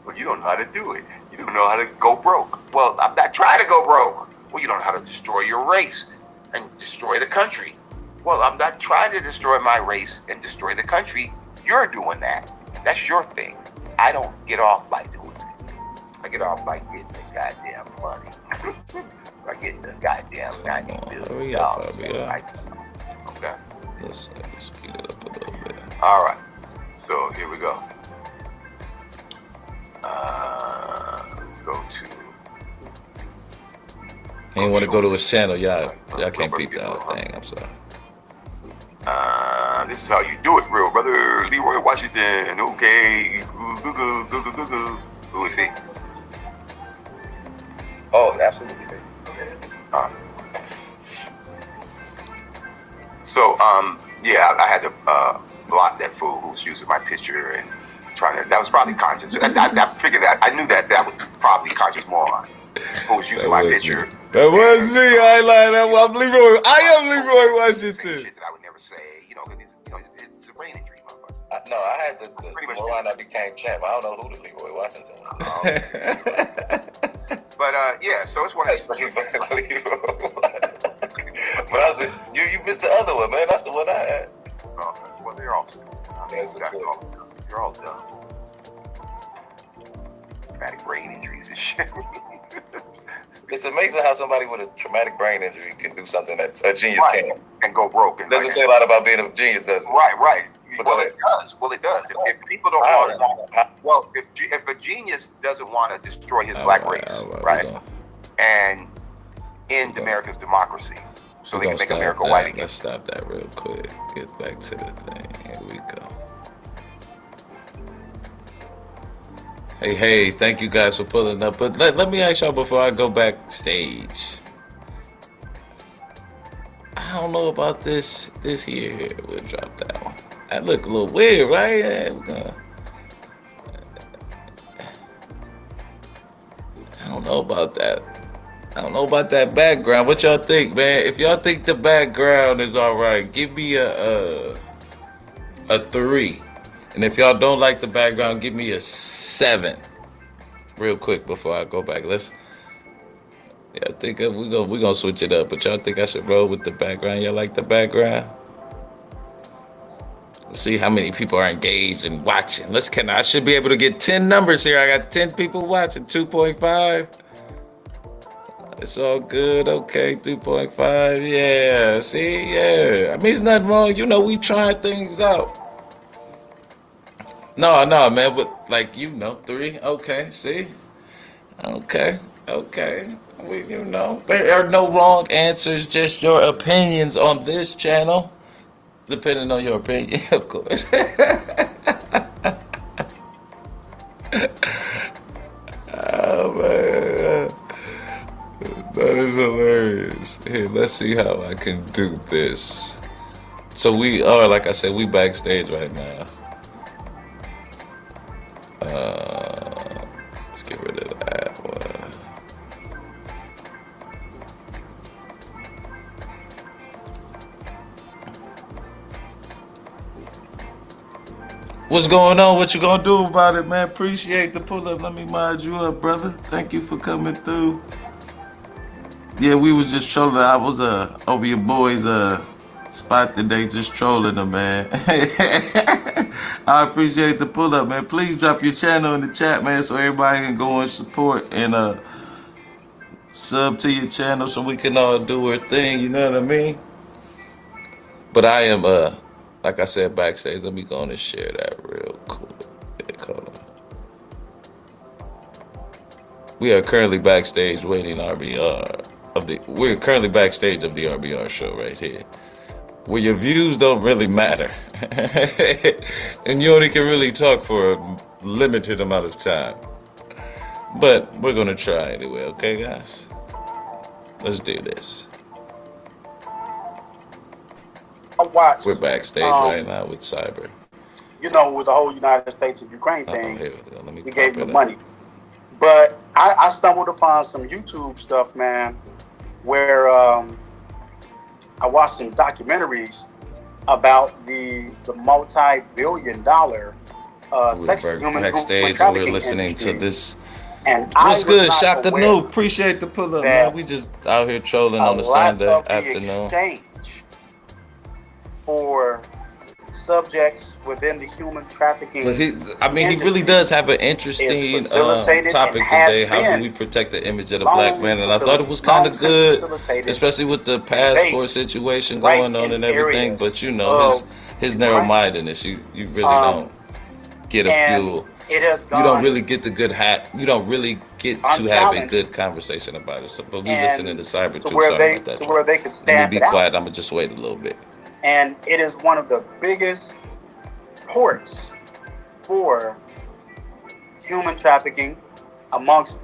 Well, you don't know how to do it. You don't know how to go broke. Well, I'm not trying to go broke. Well, you don't know how to destroy your race and destroy the country. Well, I'm not trying to destroy my race and destroy the country. You're doing that. That's your thing. I don't get off by doing it. I get off by getting the goddamn money. By getting the goddamn $90 billion. Hurry up, hurry up. Right. Okay. Let's speed it up a little bit. All right. So here we go. Let's go to. He ain't want to go to his channel. Y'all can't beat the other thing. I'm sorry. This is how you do it, real brother. Leroy Washington. Okay. Who is he? Oh, absolutely. So, yeah, I had to block that fool who was using my picture and trying to. That was probably conscious. I figured that. I knew that was probably conscious moron who was using my picture. That was me. I lied. I'm Leroy. I am Leroy Washington. Shit that I would never say. It's a brain injury, motherfucker. No, I had the moron that became champ. I don't know who the Leroy Washington was. But yeah, so it's one of That's pretty funny. But I said, you missed the other one, man. That's the one I had. Well, they're all. That's You're all dumb. Traumatic brain injuries and shit. It's amazing how somebody with a traumatic brain injury can do something that a genius can't. And go broke. And Doesn't say a lot about being a genius, does it? Right. But Well, go it does. Well, it does. If people don't want to, well, if a genius doesn't want to destroy his black race, right, and end America's democracy, so they can make America white again. Let's stop that real quick. Get back to the thing. Here we go. Hey, thank you guys for pulling up. But let me ask y'all before I go backstage. I don't know about this here. We'll drop that one. That look a little weird, right? Yeah, I don't know about that. I don't know about that background. What y'all think, man? If y'all think the background is all right, give me a 3. And if y'all don't like the background, give me a 7. Real quick before I go back. I think we gonna switch it up. But y'all think I should roll with the background? Y'all like the background? Let's see how many people are engaged and watching. I should be able to get 10 numbers here. I got 10 people watching. 2.5. It's all good. Okay, 3.5. Yeah. See, yeah. I mean, there's nothing wrong. You know, we trying things out. No, man. But like, 3. Okay. See. Okay. There are no wrong answers. Just your opinions on this channel. Depending on your opinion, of course. Oh, man. That is hilarious. Here, let's see how I can do this. So we are, like I said, we backstage right now. Let's get rid of that one. What's going on? What you gonna do about it, man? Appreciate the pull up. Let me mod you up, brother. Thank you for coming through. Yeah, we was just trolling. I was over your boys' spot today, just trolling them, man. I appreciate the pull up, man. Please drop your channel in the chat, man, so everybody can go and support and sub to your channel so we can all do our thing. You know what I mean? But I am like I said, backstage. Let me go on and share that real quick. Hold on. We are currently backstage waiting RBR we're currently backstage of the RBR show right here, where your views don't really matter, and you only can really talk for a limited amount of time. But we're gonna try anyway, okay, guys? Let's do this. We're backstage right now with Cyber. You know, with the whole United States and Ukraine thing, Here we go. Let me we gave pop them it the up. money. But I stumbled upon some YouTube stuff, man, where I watched some documentaries about the multi-billion-dollar sex human Backstage, and we're trafficking listening industry. to this. And I What's was good, not Shaka aware Noob? Appreciate the pull up, that man. We just out here trolling a on a lot Sunday of the afternoon. exchange for subjects within the human trafficking But he really does have an interesting facilitated topic and has today. How do been we protect the image of the black man? And I thought it was long kind of since good, facilitated especially with the and passport based situation right going on in and everything. areas But you know, of his Ukraine. narrow-mindedness, you really don't get a And fuel. it has You don't gone really get the good you don't really get to have a unchallenged good conversation about it. So, but we and listening to Cyber to too. where Sorry about that, to y'all. where they could Let me stamp be it out. quiet. I'm gonna just wait a little bit. And it is one of the biggest ports for human trafficking amongst,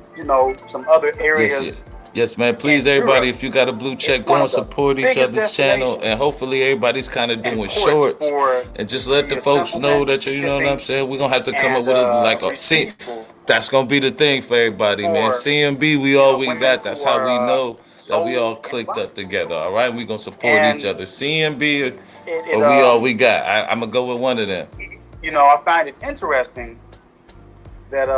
some other areas. Yes, man. Please, in everybody, Europe. if you got a blue check, It's go one and of the support each biggest other's channel, and destinations hopefully everybody's kind of and doing ports shorts, for and just let the the folks know assemblement, that you know what I'm shipping, saying. We're gonna have to come up and with see. retrieval That's gonna be the thing for everybody, man. for CMB, we all we women got. That's who how we are know that we all sold in clicked up bondage. together. All right, we gonna support each And other. CMB, it or we all we got. I'm gonna go with one of them. I find it interesting that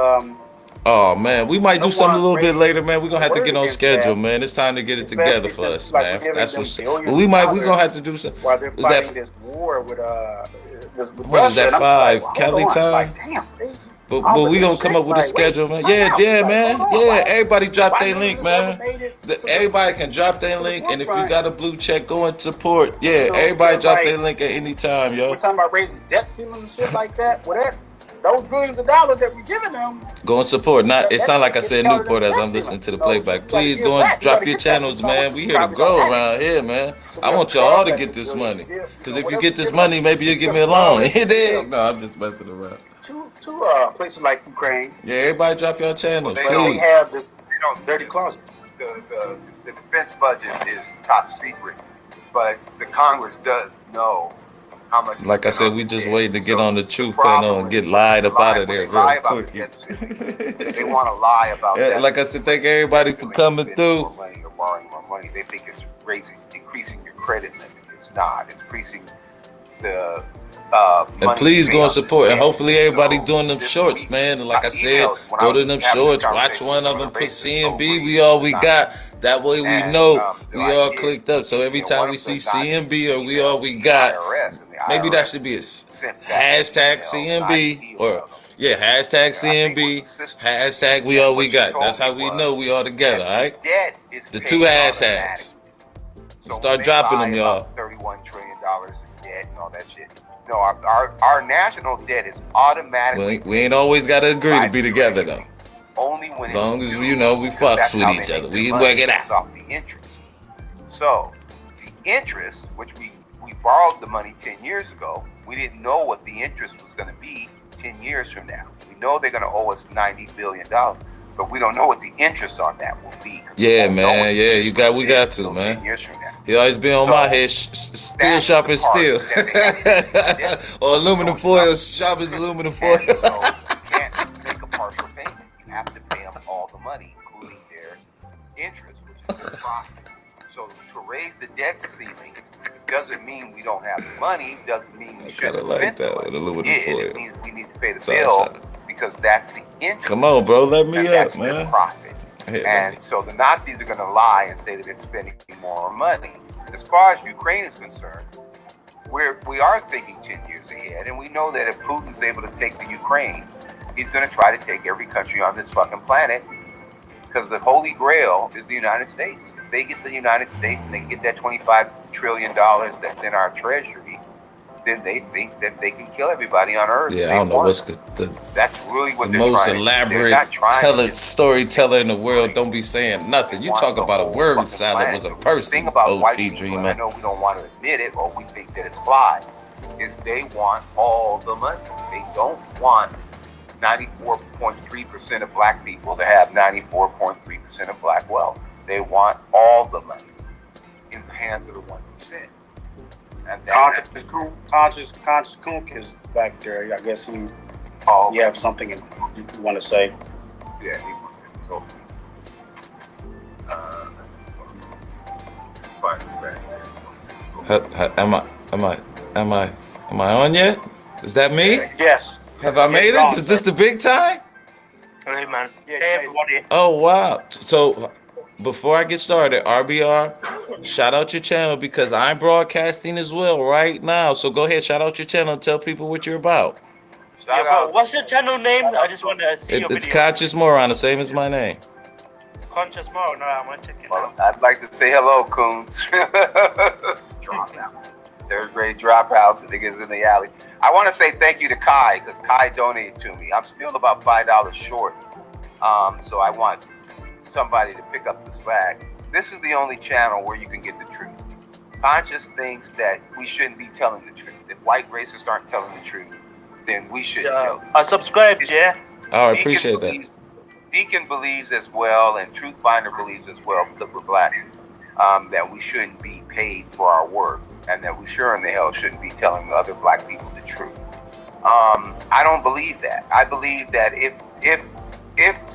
Oh man, we might no do something a one little bit raised later, man. We're gonna a have to word get on against schedule, that, man. It's time to get it especially together for since us, like man. we're giving That's them what's. But billions we of gonna dollars have to do something. while they're Is fighting that this war with what is Russia. that And I'm just like, 5 well, Cali hold on. time? Like, damn, But all of we this gonna come shit. up with a Like, wait, schedule, man. time out. Yeah, Like, man. hold on. Yeah, Why, everybody drop why their none of link, this ever man. made it to the Everybody can drop their link, and if you forefront? got a blue check, go and support. Yeah, everybody Because drop like their link at any time, we're yo. talking about raising debt ceilings and shit like that. Well, those billions of dollars that we're giving them, Go and support. Not it that sound like I gets said counted Newport as as debt I'm ceiling. listening to the So playback. you got to Please give go and back. You got drop to your get that. channels, Someone man. We here to probably grow don't have around it. here, man. So I we want have y'all to that get this billion, money. Because if you whatever get this give up, money, maybe you'll give me a loan. It is. No, I'm just messing around. to places like Ukraine, Yeah, everybody drop your channels, Well, where they please. have this They don't. dirty closet. The defense budget is top secret, but the Congress does know how much. Like I is said, spent we on just defense. waiting to get So on the the truth problem panel and is get lied up out of when there they lie real about the quick. debt ceiling, they want to lie about Yeah, that. like I said, thank everybody for coming Spending through. more money or borrowing more money. They think it's increasing your credit limit. It's not. It's the And money please to go pay and off the support. And debt. hopefully everybody So doing them this shorts, week, man. And like I said, emails when I go was to them having this shorts, watch conversation one with of some them, of the put racists CMB. over We all in the we Nazis. got. That way we And know the we all idea is, clicked up. So every time one we of the see Nazi CMB or we all emailed we the got, IRS, and the maybe that IRS should be a sent back an hashtag email not CMB or stealing them. yeah, hashtag I think it was CMB, a sister. hashtag we And all we what she got. told That's me how we know was we all together, that all right? the debt is The two paid hashtags. automatically. So Start when they dropping lie them, y'all. about $31 trillion in debt and all that shit. No, our national debt is automatically We ain't always got to agree by to be the together, Treasury. though. Only when As long it's as, due, you know, we because fucks that's with how each they other. make their We money, work it comes out. off the interest. So the interest, which we borrowed the money 10 years ago, we didn't know what the interest was going to be 10 years from now. We know they're going to owe us $90 billion, but we don't know what the interest on that will be. Yeah, man. Yeah, we got to, 10 man. years from now. He always been on So, my head. Steel that's sharp the as part steel. that they have to do. Or aluminum So foil, it's sharp as aluminum foil. And so you can't make a partial payment. You have to pay them all the money, including their interest, which is their profit. So to raise the debt ceiling doesn't mean we don't have the money, doesn't mean we shouldn't have like spent that the with money. aluminum It foil. means we need to pay the Sorry, bill sorry. because that's the interest. Come on, bro. Let me and up, that's man. their profit. And so the Nazis are going to lie and say that it's spending more money. As far as Ukraine is concerned, we are thinking 10 years ahead, and we know that if Putin's able to take the Ukraine, he's going to try to take every country on this fucking planet, because the holy grail is the United States. If they get the United States and they get that $25 trillion that's in our treasury, then they think that they can kill everybody on Earth. Yeah, I don't know what's that's really what the they're most trying elaborate storyteller in the world. Don't be saying nothing. You talk about a word salad was a person. The thing about white OT people, and I Dreamer. know we don't want to admit it, or we think that it's fly, is they want all the money. They don't want 94.3% of black people to have 94.3% of black wealth. They want all the money in the hands of the 1%. And Conscious Kook is back there. I guess you have something you want to say. Yeah, he wants it. So, Am I on yet? Is that me? Yes. Have I made it? Is this the big time? Hey, man. Yeah, Hey, everybody. Oh wow! So before I get started, RBR, shout out your channel because I'm broadcasting as well right now. So go ahead, shout out your channel and tell people what you're about. Yeah, bro, what's your channel name? I just want to see your It's video. Conscious Moron, the same as my name. Conscious Moron. No, I'm gonna check it well, out. I'd like to say hello, Coons. Dropout. Third grade dropouts, niggas in the alley. I want to say thank you to Kai, because Kai donated to me. I'm still about $5 short. So I want somebody to pick up the slack. This is the only channel where you can get the truth. Conscious thinks that we shouldn't be telling the truth. If white racists aren't telling the truth, then we shouldn't tell them. I subscribed, yeah. Oh, I appreciate that. Deacon believes as well, and Truthfinder believes as well, because we're black, that we shouldn't be paid for our work, and that we sure in the hell shouldn't be telling other black people the truth. I don't believe that. I believe that if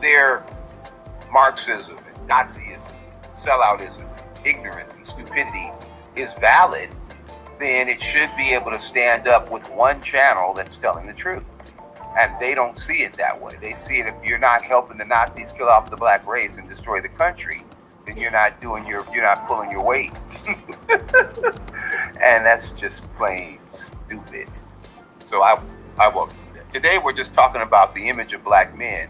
their Marxism and Nazism, selloutism, ignorance, and stupidity is valid, then it should be able to stand up with one channel that's telling the truth. And they don't see it that way. They see it, if you're not helping the Nazis kill off the black race and destroy the country, then you're not pulling your weight. And that's just plain stupid. So I won't do that. Today we're just talking about the image of black men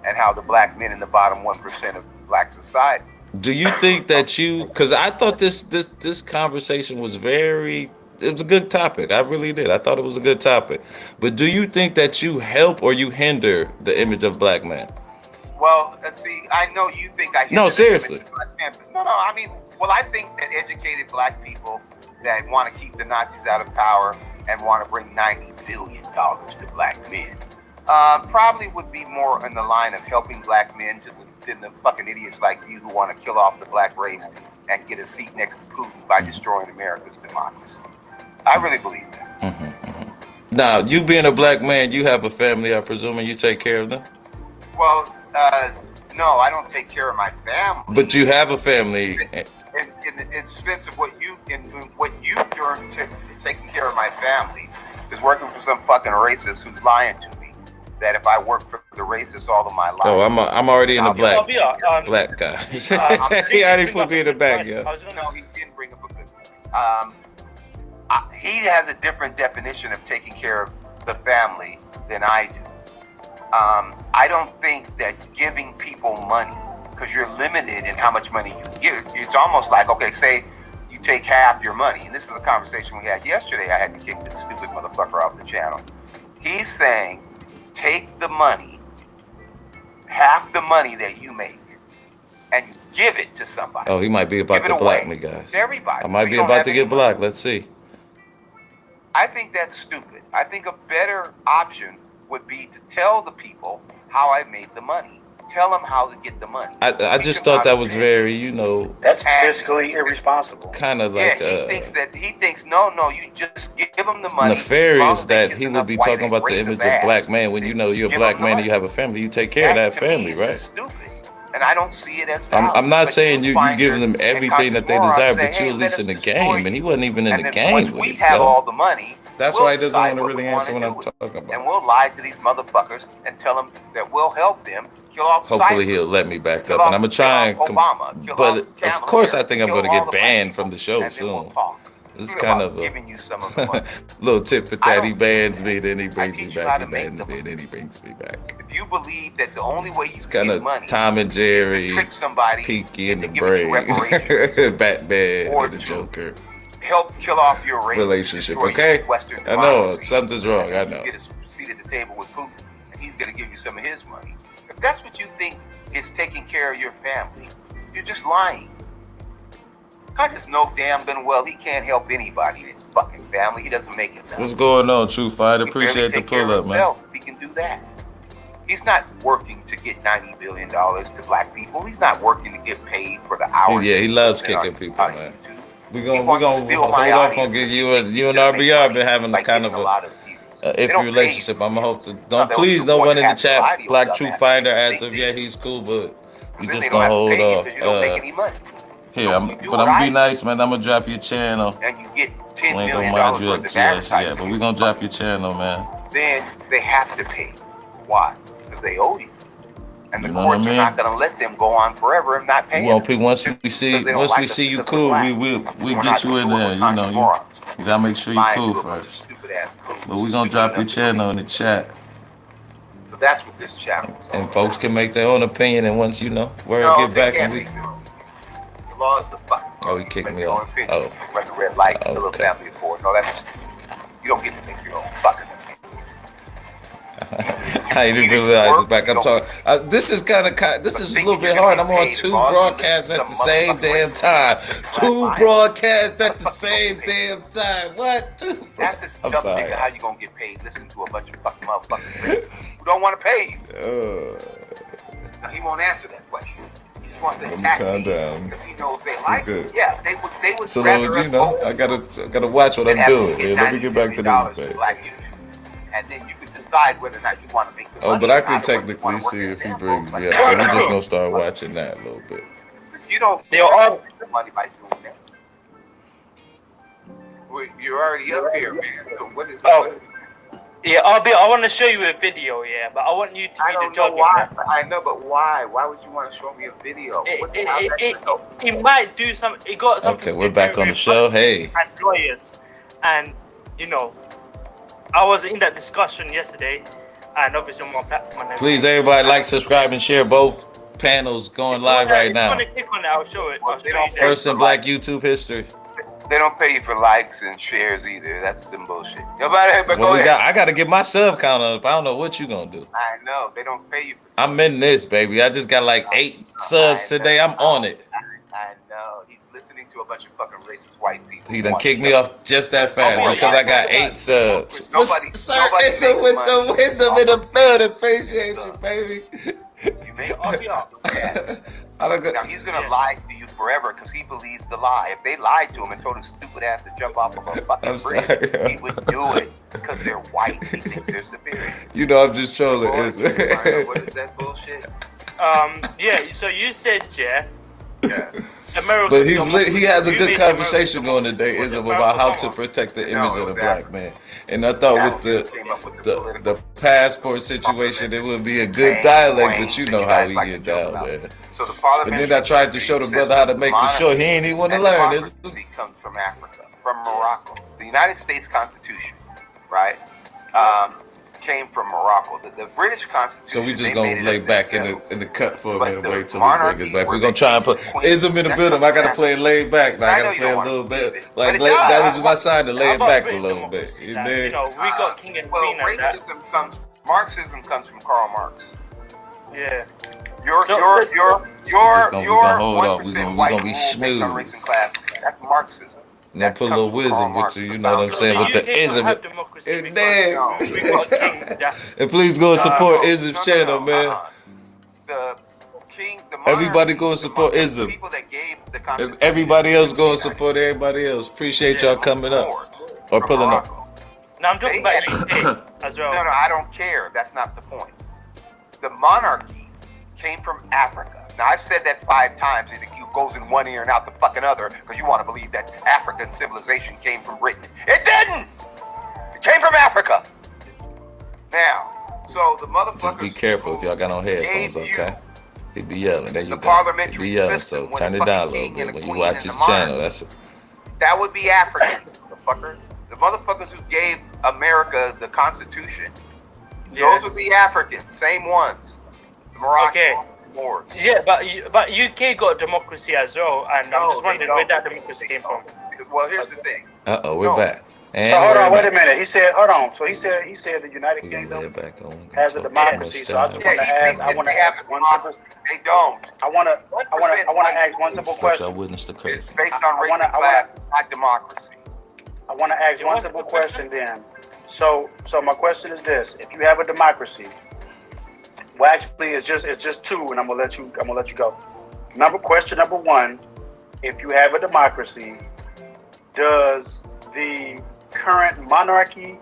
and how the black men in the bottom 1% of black society. Do you think that because I thought this conversation was it was a good topic. I really did. I thought it was a good topic. But do you think that you help or you hinder the image of black men? Well, let's see, I know you think I... No, seriously. I mean, I think that educated black people that want to keep the Nazis out of power and want to bring $90 billion to black men probably would be more in the line of helping black men than the fucking idiots like you who want to kill off the black race and get a seat next to Putin by destroying America's democracy. I really believe that. Mm-hmm. Now, you being a black man, you have a family, I presume, and you take care of them? Well, no, I don't take care of my family. But you have a family. in the expense of what you doing to taking care of my family is working for some fucking racist who's lying to me that if I work for the racist all of my life. Oh, I'm already in the black guy. He already put me in the back, yeah. No, he didn't bring up a good. He has a different definition of taking care of the family than I do. I don't think that giving people money, because you're limited in how much money you give, it's almost like, okay, say you take half your money, and this is a conversation we had yesterday. I had to kick this stupid motherfucker off the channel. He's saying, take the money, half the money that you make, and give it to somebody. Oh, he might be about to block me, guys. Everybody. I might be about to get blocked. Let's see. I think that's stupid. I think a better option would be to tell the people how I made the money. Tell them how to get the money. I just thought that was very, That's fiscally irresponsible. kind of like he thinks no, you just give them the money. nefarious that he would be talking about the image of black man when you know you're a black man and you have a family. You take care of that family, right? Stupid. And I don't see it as I'm not saying you give them everything that they deserve, but you at least in the game, and he wasn't even in the game with we it. have all the money. That's why he doesn't want to really answer what I'm talking about. And we'll lie to these motherfuckers and tell them that we'll help them kill off. Hopefully he'll let me back up, and I'm gonna try and but of course I think I'm gonna get banned from the show soon. This is kind of a little tip for Tat. He bans me, then he brings me back. He bans me, then he brings me back. If you believe that the only way you It's kind get of money Tom and Jerry, trick somebody, Pinky in the into giving you brain, reparations, Batman or and the to Joker help kill off your race, relationship. destroy Okay, your Western I know democracy. something's wrong. I know. You get a seat at the table with Putin, and he's going to give you some of his money. If that's what you think is taking care of your family, you're just lying. I just know damn good well he can't help anybody in his fucking family. He doesn't make it done. What's going on, True Fight? Appreciate the pull up, man. He can do that. He's not working to get $90 billion to black people. He's not working to get paid for the hours. Yeah, he loves kicking people, man. We gonna hold off on get you and RBR been having a kind of a iffy relationship. I'm gonna hope to please no one in the chat Black True Finder as of yet he's cool, but we just gonna hold off. Here, but I'm gonna be nice, man. I'm gonna drop your channel. And you get We ain't gonna mind you up just yet, but we gonna drop your channel, man. Then they have to pay. Why? Because they owe you. And the courts are not gonna let them go on forever and not pay. Once we see you cool, we get you in there. You gotta make sure you cool first. But we gonna drop your channel in the chat. So that's what this channel is. And folks can make their own opinion, and once word get back and we. The law is the fuck. Oh, he kicked me off. Oh. Run the red light, kill a family of four. No, that's you don't get to make your own fucking opinion. I didn't realize it's back. I'm talking. This is a little bit hard. I'm on two broadcasts at the same damn time. Two broadcasts at the same damn time. What? That's this dumb nigga. How you gonna get paid? Listen to a bunch of fucking motherfuckers who don't want to pay you. Now, he won't answer that question. He just wants to attack me because he knows they like it. Yeah, they would. So I gotta watch what I'm doing. Yeah, let me get back to this, babe. And then you can decide whether or not you want to make the money. Oh, but I can technically see if he brings me up. So we're just gonna start watching that a little bit. You don't get the money by doing that. Well, you're already up here, man. So what is Yeah, I want to show you a video, yeah, but I want you to be the judge. I know, but why? Why would you want to show me a video? It might do some. It got something. Okay, we're back on the show. Hey. And lawyers, and I was in that discussion yesterday, and obviously on my platform. Please, everybody, like, subscribe, and share both panels going live right now. If you want to click on it, I'll show it. First in Black YouTube history. They don't pay you for likes and shares either. That's some bullshit. I gotta get my sub count up. I don't know what you gonna do. I know they don't pay you for. I'm in this, baby. I just got like 8 subs today. I'm on it. I know. He's listening to a bunch of fucking racist white people. He done kicked me off just that fast because I got 8 subs. Sir, it's with the wisdom in the building. Appreciate you, baby. You may now he's gonna lie to you forever because he believes the lie. If they lied to him and told his stupid ass to jump off of a fucking bridge, he would do it because they're white. He thinks they're superior. I'm just trolling. What is that bullshit? Yeah. So you said, yeah. American But he has a democracy. You good make conversation American going democracy. today, Was it isn't Barack about how to Obama? protect the image No, of it the was black Africa. man. And I thought with Africans came up with the political the passport situation, it would be a good change dialect, but brains you that know you how guys we like to get joke down about. there. So the But parliamentary then I tried to show the brother how to make it sure he ain't even want to learn. democracy comes from Africa, from Morocco. The United States Constitution, right, came from Morocco. The British Constitution. So we just they gonna made it lay up back themselves. in the cut for a But minute, the wait till he brings us monarchy back. where We're gonna the try and king, put queen, Ism in the that building. comes I from gotta play it Africa. laid back. Now And I I know gotta you play don't a want to little believe bit it, like but it that does. was my sign to lay How it about back a British little bit. democracy? You Like, you dig? know, we got king and Well, queen and that. Marxism comes from Karl Marx. Yeah. Your So- your so- your We your gonna hold up. 1% We white gonna be rule based on smooth. race and class. That's Marxism. I'm gonna That put a comes little from Karl wisdom with Marx, you. the You know what I'm founder So of the saying? With the UK don't ism. have democracy And because then, we got a king that's and please go and support no, Ism's no, no, channel, no, man. The king, the Everybody monarchy, go and support the Ism. people that gave the And Constitution. everybody else to go the and United support States. everybody else. Appreciate Yeah. y'all coming up Lords or from pulling up. Morocco. now I'm talking They about had- UK as well. No, I don't care. That's not the point. The monarchy came from Africa. Now, I've said that 5 times. It goes in one ear and out the fucking other because you want to believe that African civilization came from Britain. It didn't! It came from Africa. Now, so the motherfuckers... Just be careful if y'all got on headphones, gave okay? He be yelling. There you the go. He parliamentary be yelling, system so with turn a it down a fucking little king bit and a when you queen watch and his a monarch. channel. That's it. That would be Africans, motherfucker. The motherfuckers who gave America the Constitution. Yes. Those would be Africans, same ones. The Moroccan Okay. Moors. Yeah, but UK got democracy as well, and I'm No, just wondering they where don't. that democracy They came from. don't. Well, here's the thing. We're No. back. And So hold we're on, wait a back. minute. He said, hold on. So he said the United We're gonna lay Kingdom it back. Don't has a talk too democracy. much, So I just child. want to he ask. thinks I that want to they have ask a one simple. democracy. They don't. I want to ask one simple Just let y'all question. witness the It's crazy. based on race wanna- and class, not democracy. I want to ask You one want simple the question? question. Then, so my question is this: if you have a democracy, well, actually, it's just 2, and I'm gonna let you go. Question number 1: if you have a democracy, does the current monarchy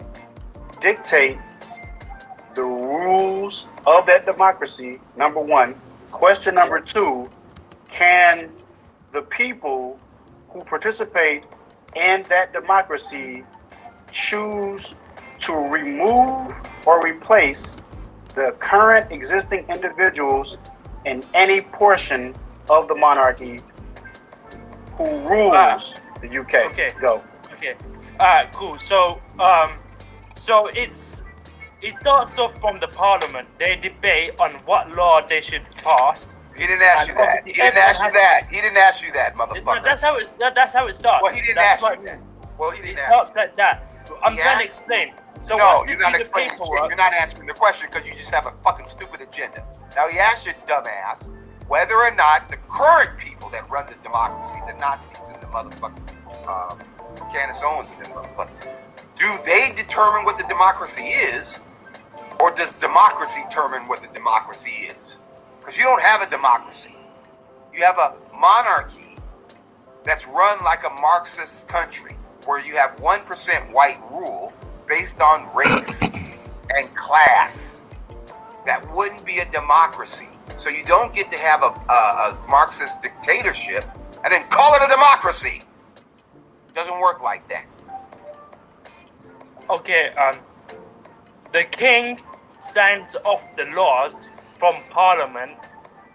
dictate the rules of that democracy? Number 1. Question number 2: can the people who participate in that democracy choose to remove or replace the current existing individuals in any portion of the monarchy who rules the UK? Okay. Go. Okay. Cool. So it starts off from the parliament. They debate on what law they should pass. He didn't ask you that. He didn't ask you that. He didn't ask you that, motherfucker. That's how it starts. Well, he didn't That's ask what you that. Well, he It didn't ask starts like that. I'm He trying to asked- explain. So No, once you're they not do the explaining shit. paperwork, You're not answering the question because you just have a fucking stupid agenda. Now, he asked your dumbass whether or not the current people that run the democracy, the Nazis and the motherfucking Candace Owens and them motherfuckers, do they determine what the democracy is, or does democracy determine what the democracy is? Because you don't have a democracy. You have a monarchy that's run like a Marxist country, where you have 1% white rule based on race and class. That wouldn't be a democracy. So you don't get to have a Marxist dictatorship and then call it a democracy. It doesn't work like that. okay, the king signs off the laws from parliament,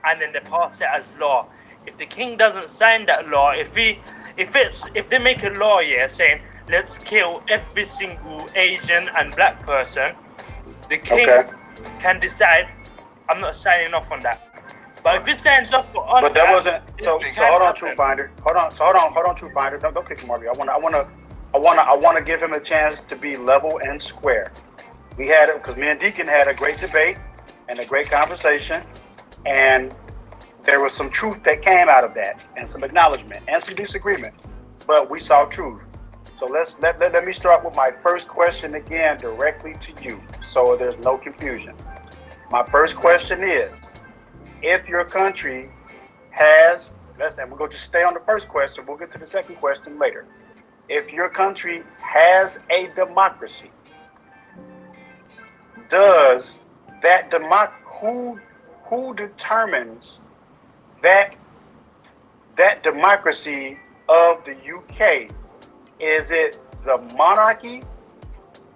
and then they pass it as law. If the king doesn't sign that law, if they make a law here saying let's kill every single Asian and black person, the king Okay. can decide I'm not signing off on that. But if he signs off on But that wasn't so. it So can't hold on, happen. Truth Finder. Hold on, Truth Finder. Don't kick him, Marby. I want to give him a chance to be level and square. We had it because me and Deacon had a great debate and a great conversation, and there was some truth that came out of that, and some acknowledgement and some disagreement, but we saw truth. So let me start with my first question again, directly to you, so there's no confusion. My first question is: if your country has, and we're going to just stay on the first question, we'll get to the second question later. If your country has a democracy, does that who determines that that democracy of the UK? Is it the monarchy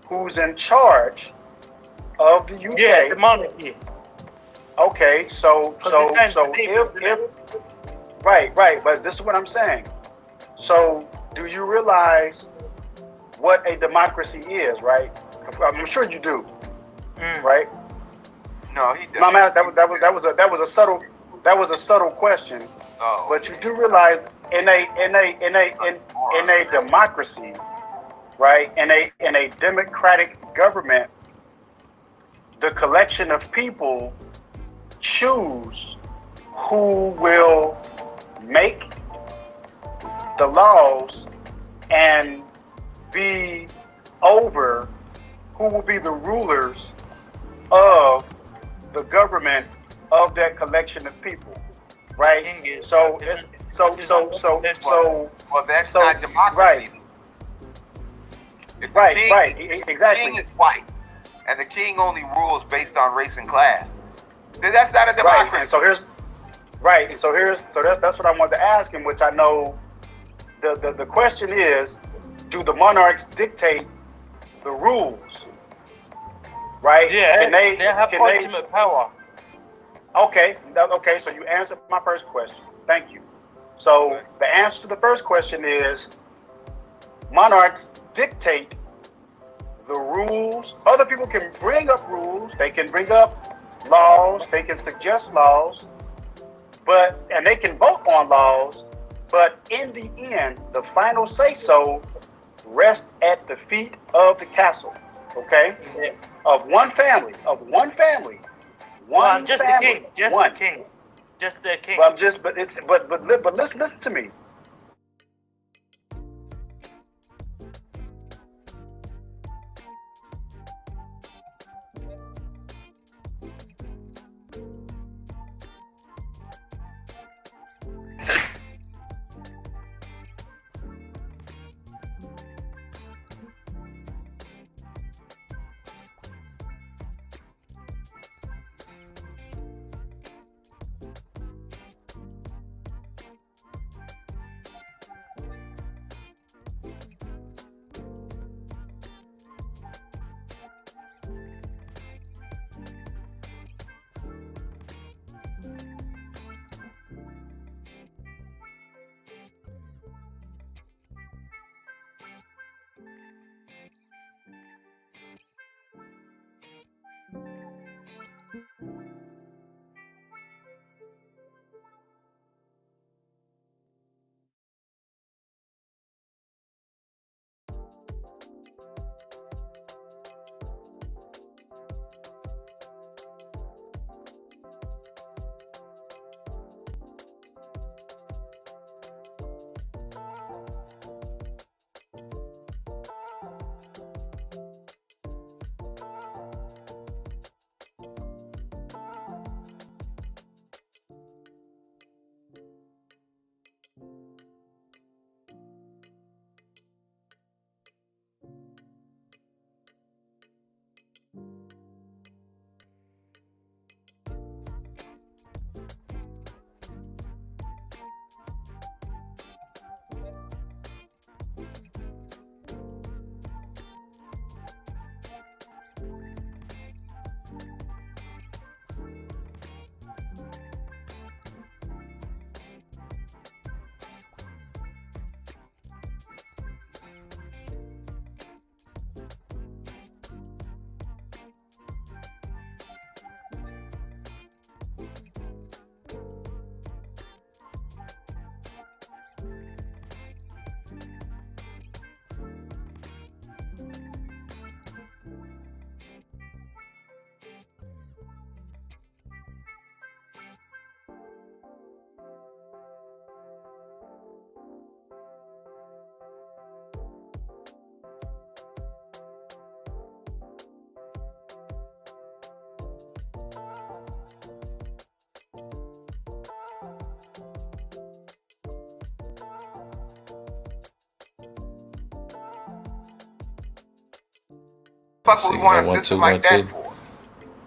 who's in charge of the UK? Yeah, the monarchy. Okay, so if right, but this is what I'm saying. So do you realize what a democracy is, right? I'm sure you do, right? No, he No, doesn't. man, that was a subtle question. Oh. But you do realize in a democracy, right? In a democratic government, the collection of people choose who will make the laws and be over, who will be the rulers of the government of that collection of people, right? So it's Well, that's not democracy. Right. If Right, the king, right, The exactly. king is white, and the king only rules based on race and class. Then that's not a Right, democracy. and so that's what I wanted to ask him, which I know the question is, do the monarchs dictate the rules? Right? Yeah, they have ultimate power. Okay, so you answered my first question. Thank you. So the answer to the first question is monarchs dictate the rules. Other people can bring up rules, they can bring up laws, they can suggest laws, and they can vote on laws, but in the end, the final say-so rests at the feet of the castle, okay? Yeah. Of one family. No, just family. the king. Just One. the king. Just the king. But listen to me. Fuck would we want a system like that for?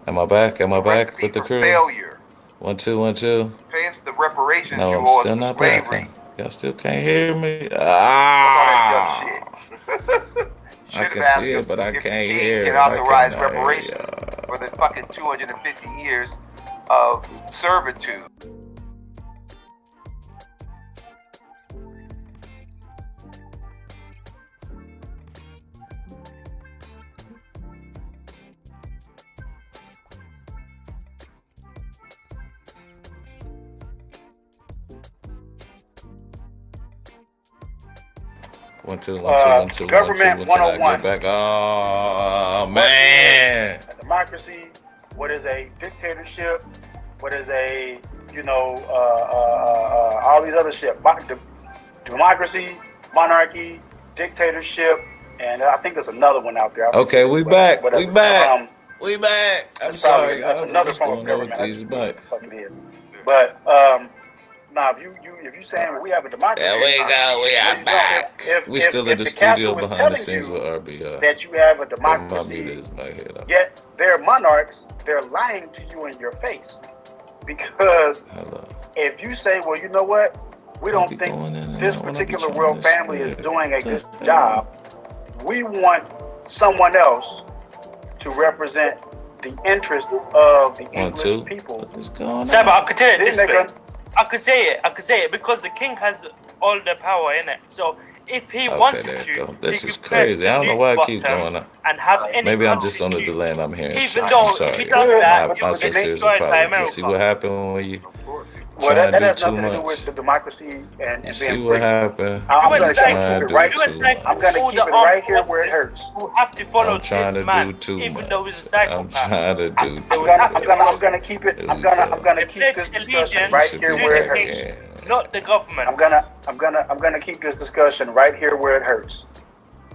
Am I back? Am I A back recipe with the for crew? failure. 1 2 1 2. Pay us the reparations No, you I'm owe us still for not back. slavery. Y'all still can't hear me. Fuck all that dumb Ah, shit. I Should can have asked see us it, but I if the can't king hear can it. I authorize cannot hear reparations y'all. for the fucking 250 years of servitude. One two one two 1 2 1 2. Government When did I 101. get back? Oh What man. is a democracy? What is a dictatorship? What is a all these other shit? Democracy, monarchy, dictatorship, and I think there's another one out there. Okay, we back. Whatever. We back. We back. I'm That's sorry, that's y'all. another What's form of going on with government. these That's mics? what the fuck it is. But now if you saying we have a democracy, There we go. We are back. We still in the studio council is behind the telling scenes you with RBI. that you have a But my mute democracy, is my head up. yet they're monarchs, they're lying to you in your face. Because Hello. if you say, well, you know what, we Don't don't be think going in and this out when I be particular trying royal to family is shit. doing a What good the hell? job, we want someone else to represent the interest of the 1 English 2. people. What is going Sir, but I on? could tell it Then this they're way. gonna, I could say it because the king has all the power in it. So if he Okay, wanted there to, you go. This he is could press crazy. the I don't know nuke why I keep button going up. and have any Maybe I'm country just on the nuke. delay and I'm hearing shit. Even I'm though sorry, if he guys. does that, My it will be sincerest destroyed by apologies. You see what America. happened when you well, trying that to has do too nothing to do much? with the democracy and You being see what free. happened? I'm If you gonna went keep Trying it to do right. if you went too like I'm much. gonna all keep the it armed right here where it forces hurts. who have to follow I'm trying this to man, do too even though he's a much. I'm psychopath. trying to do They too would have to follow I'm gonna keep it. Here I'm we gonna go. keep pledge this discussion allegiance right Should here be to where the it back king, hurts. in. not the government. I'm gonna keep this discussion right here where it hurts.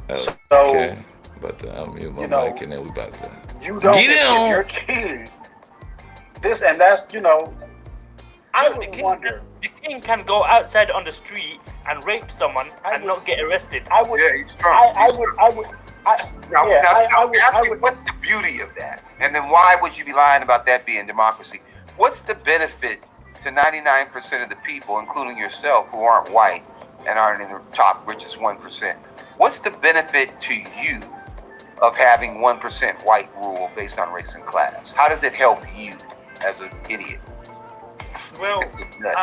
So Okay. About to unmute you my know, mic and then we about to you don't get if you're on. king. This and that's I Yo, would wonder. the king can go outside on the street and rape someone and would- not get arrested. I would. Yeah, he's drunk. I would. Now, Yeah, now, I would. ask I me would. what's the beauty of that? And then why would you be lying about that being democracy? What's the benefit to 99% of the people, including yourself, who aren't white and aren't in the top richest 1%? What's the benefit to you of having 1% white rule based on race and class? How does it help you as an idiot? Well, It's a nut.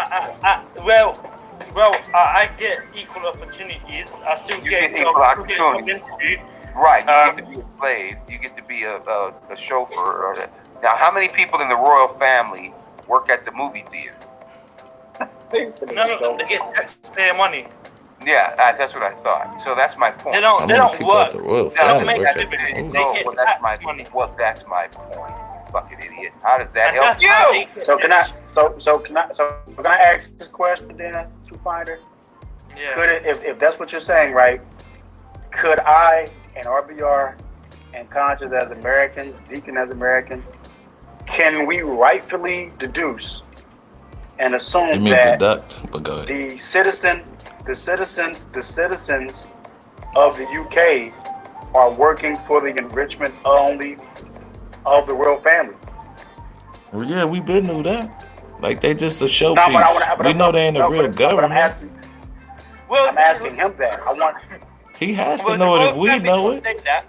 I get equal opportunities. I still You get get equal jobs, opportunity. interview. Right, you get to be a slave, you get to be a chauffeur. Now, how many people in the royal family work at the movie theater? None of them, they get taxpayer money. Yeah, that's what I thought. So that's my point. They How don't many people work. at the royal They don't family make work a at the living. movie? They No, get well, that's my tax money. point. You fucking idiot. How does that And help that's how you? they get So can I? rich. Can I ask this question then, True Finder? Yeah. Could it, if that's what you're saying, right? Could I and RBR and Conscious as Americans, Deacon as Americans, can we rightfully deduce and You assume mean that deduct? But go ahead. the citizens of the UK are working for the enrichment only of the royal family? Well, yeah, we been knew that. Like they just a No, but I showpiece. wanna- but We I'm- know they ain't a no, real but I'm government. I'm asking him that. I want. He has to Well, know the it if royal we family know don't it. say that.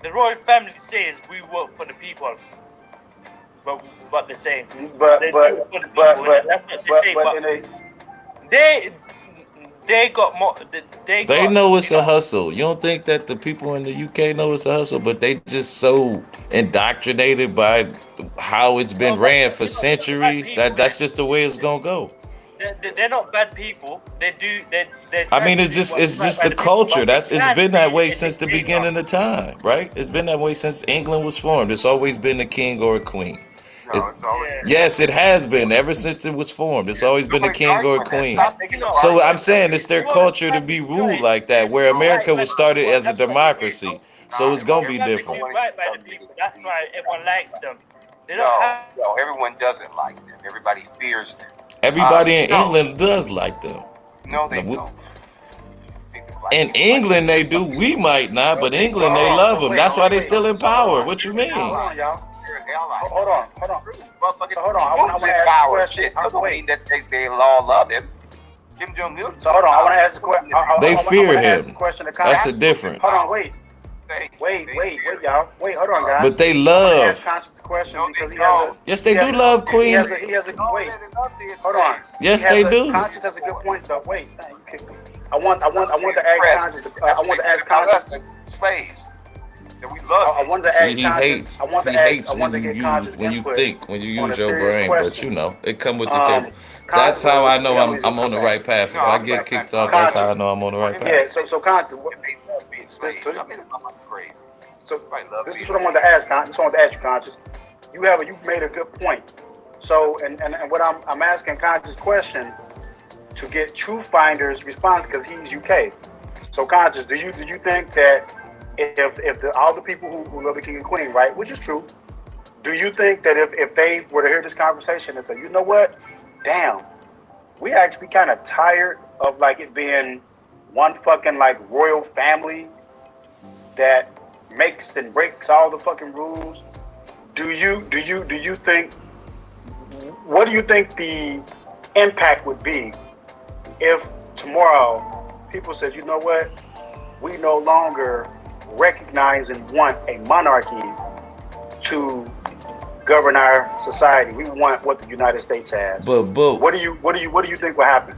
The royal family says we work for the people. But what they say. But They but do it for the but people, but that's what they say, but but in a, they got more. They They got, know it's you a hustle. You don't think that the people in the UK know it's a hustle, but they just so indoctrinated by how it's been ran for centuries that that's just the way it's gonna go. They're not bad people. They do. They I try mean, to it's do just what's it's right just by the people, culture. but they It's can't been that be way a since the dictator. beginning of time, right? It's been that way since England was formed. It's always been a king or a queen. No, it's always. Yes, it has been ever since it was formed. It's always been a Nobody's king or a arguing that. queen. Stop making an So argument. I'm saying it's their culture to be ruled like that, where America was started as a democracy. So it's gonna be They different. do right by the people. That's why everyone likes them. They don't have. No, everyone doesn't like them. Everybody fears them. Everybody in No. England does like them. No, they We- don't. Black In people England like they do. We might not, but England they Oh, love them. wait, That's why they wait. still in power. What you hold mean? on, y'all. Hold on. Motherfucking So hold on, I wanna Putin's in ask a power. question. Shit, doesn't mean that they all love him. Kim Jong Un. So hold on, I want to ask a question. They fear Ask him. a question to That's the Conscious. difference. Hold on, wait, y'all. Wait, hold on, guys. But they I want love. to ask Conscious a question because he has a. Yes, they he has do a- love He Queen. has a wait. Hold on. Yes, He has they a- do. Conscious has a good point though. Wait, you kicked me. I want to ask Conscious. I want to ask Conscious. Slaves. That we love. I wanted to See, ask he Conscious. hates. I want He to ask. hates I want to when you get use Conscious when you input think when you on use a your serious brain. But question. you know, it come with the table. Conscious, That's how I know families I'm on the right path. If I get kicked off, that's how I know I'm on the right Yeah. path. So Conscious. They love being slaves. I mean, it's not crazy. So I love this is being what I wanted to ask, This is what I wanted to ask you, Conscious. You made a good point. So and what I'm asking Conscious question to get Truth Finder's response because he's UK. So Conscious, do you think that if all the people who love the King and Queen, right, which is true, do you think that if they were to hear this conversation and say, you know what, damn, we actually kind of tired of like it being one fucking like royal family that makes and breaks all the fucking rules. Do you think what do you think the impact would be if tomorrow people said, you know what, we no longer recognize and want a monarchy to govern our society. We want what the United States has. But What do you think will happen?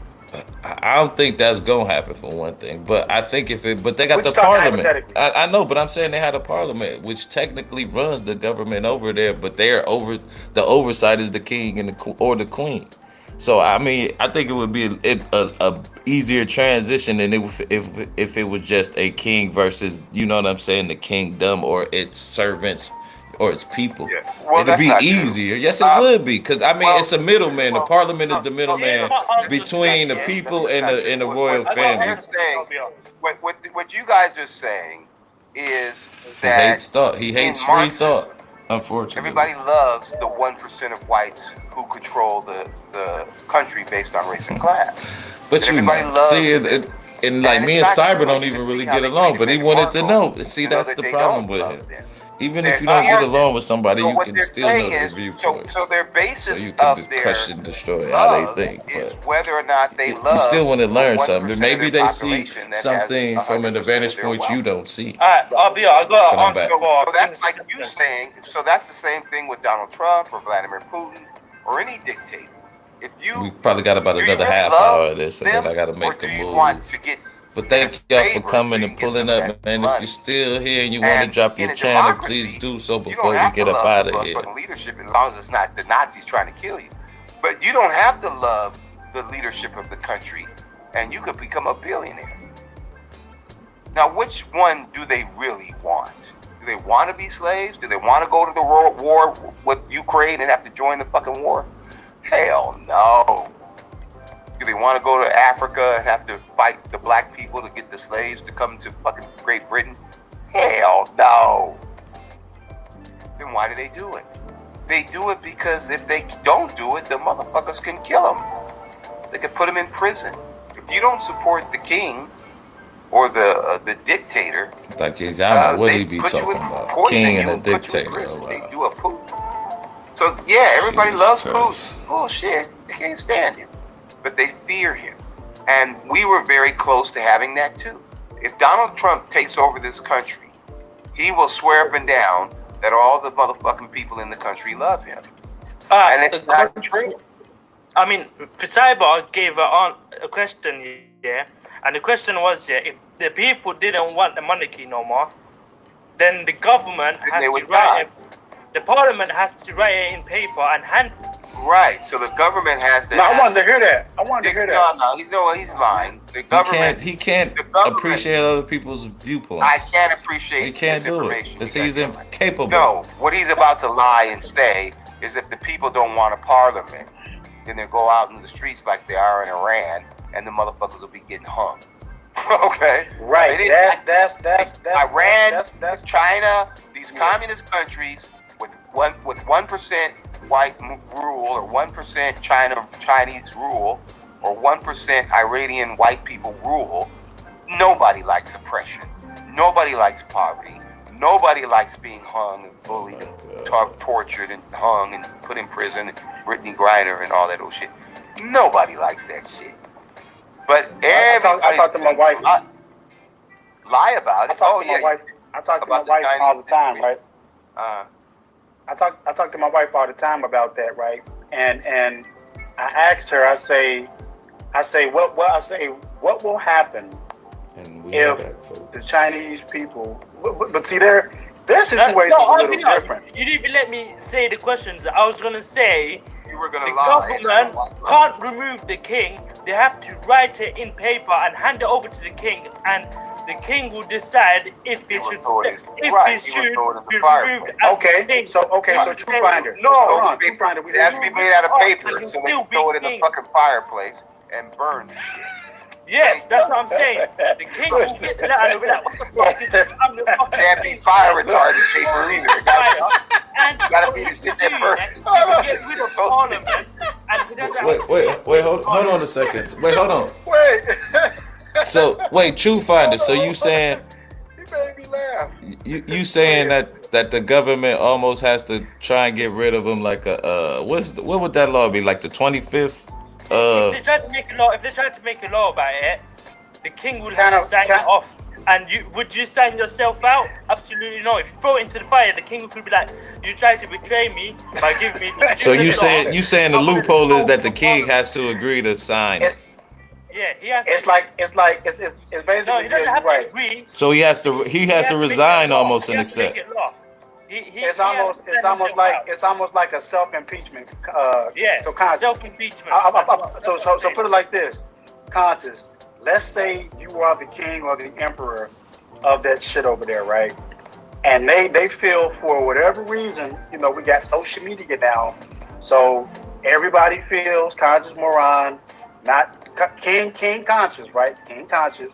I don't think that's gonna happen for one thing. But I think but they got We're the just talking parliament. hypothetically. I know, but I'm saying they had a parliament, which technically runs the government over there. But they're over the oversight is the king and the queen. So I mean, I think it would be a easier transition than if it was just a king versus, you know what I'm saying, the kingdom or its servants or its people. Yeah. Well, It'd that's be not true. easier. Yes, it would be, because I mean, well, it's a middleman. The well, parliament is no, the no, middleman no, between the yeah, people that's and not the true. royal What family. I'm saying, what you guys are saying is He that hates thought. He hates in free Marxism, thought. Unfortunately, everybody loves the 1% of whites who control the country based on race and class. but you everybody know, loves see, it. and like And me it's and not Cyber true. don't You even can really see how get they along, but he treated wanted to Meghan know. Markle, See, you know, that's that the they problem don't with love him. them. Even if you don't get along with somebody, So you what can they're still know saying their is, viewpoints. so their basis So you of can their crush and destroy how they love think. is But whether or not they you love still want to the learn 1% something. of Maybe their they see population that has something from an 100% advantage of their point wealth. you don't see. Alright, I got But an I'm answer back. for So that's King's like you question. saying. So that's the same thing with Donald Trump or Vladimir Putin or any dictator. If you We probably got about do you another really half love hour of this, and then them, I got to or make do a you want move. to get But their thank y'all for favor coming so you and can get pulling some of up, that man. If money? you're still here and you want to And drop in your a channel, democracy, please do so you before don't we have get to up love out the of here. motherfucking leadership as long as it's not the Nazis trying to kill you. But you don't have to love the leadership of the country, and you could become a billionaire. Now, which one do they really want? Do they want to be slaves? Do they want to go to the war with Ukraine and have to join the fucking war? Hell no. Do they want to go to Africa and have to fight the black people to get the slaves to come to fucking Great Britain? Hell no. Then why do they do it? They do it because if they don't do it, the motherfuckers can kill them. They can put them in prison. If you don't support the king or the dictator, Like, I don't know what they he be put you talking in, about. poison King you and a and put you in dictator. prison. Oh, They wow. do a Putin. So yeah, everybody Jesus loves Christ. Putin. Bullshit. They can't stand him. But they fear him. And we were very close to having that too. If Donald Trump takes over this country, he will swear up and down that all the motherfucking people in the country love him. And it's not true. I mean, Cyber gave a question, yeah, and the question was, yeah, if the people didn't want the monarchy no more, then the government Then has they to would write it. die. The parliament has to write it in paper and hand. Right. So the government has to. No, I wanted to hear that. I wanted to hear that. No, he's lying. The government. He can't the government- appreciate other people's viewpoints. I can't appreciate He can't this do it information because he's because- incapable. No, what he's about to lie and say is if the people don't want a parliament, then they go out in the streets like they are in Iran, and the motherfuckers will be getting hung. Okay, Right. That's Iran, that's China, these communist countries with 1% white rule or 1% Chinese rule or 1% Iranian white people rule. Nobody likes oppression. Nobody likes poverty. Nobody likes being hung and bullied and tortured and hung and put in prison and Brittany Griner and all that old shit. Nobody likes that shit. But everybody I talk to my wife. Lie about it. I talk to my wife all the time, right? I talk to my wife all the time about that, right? And I asked her. I say, what will happen if the Chinese people? But see, their situation is a little different. You didn't even let me say the questions. I was gonna say you were gonna the lie. government can't remove the king. They have to write it in paper and hand it over to the king, and the king will decide if it should be removed as king. So True Finder. True Finder. It has to be made out of paper, so they can throw it in the fucking fireplace and burn the shit. Yes, that's what I'm saying. The king will get to that and be like, what the fuck is this? I'm the fucking can't be fire retardant paper either. You gotta be to sit there first. Get rid of Parliament. And he doesn't Wait, hold on a second. Wait, hold on. Wait. So, wait, True Finder, so you saying You made me laugh. you saying that the government almost has to try and get rid of them like what would that law be, like the 25th? If they try to make a law about it, the king will have to sign it off. And would you sign yourself out? Absolutely not. If you throw it into the fire, the king could be like, "You tried to betray me by giving me." So you saying the loophole is that the king has to agree to sign it? Yeah, he has. It's basically. No, he doesn't have to agree. So he has to resign almost and accept. It's almost like a self-impeachment. So self-impeachment. So put it like this, conscious. Let's say you are the king or the emperor of that shit over there, right? And they feel for whatever reason, we got social media now, so everybody feels conscious moron, not king conscious, right? King conscious.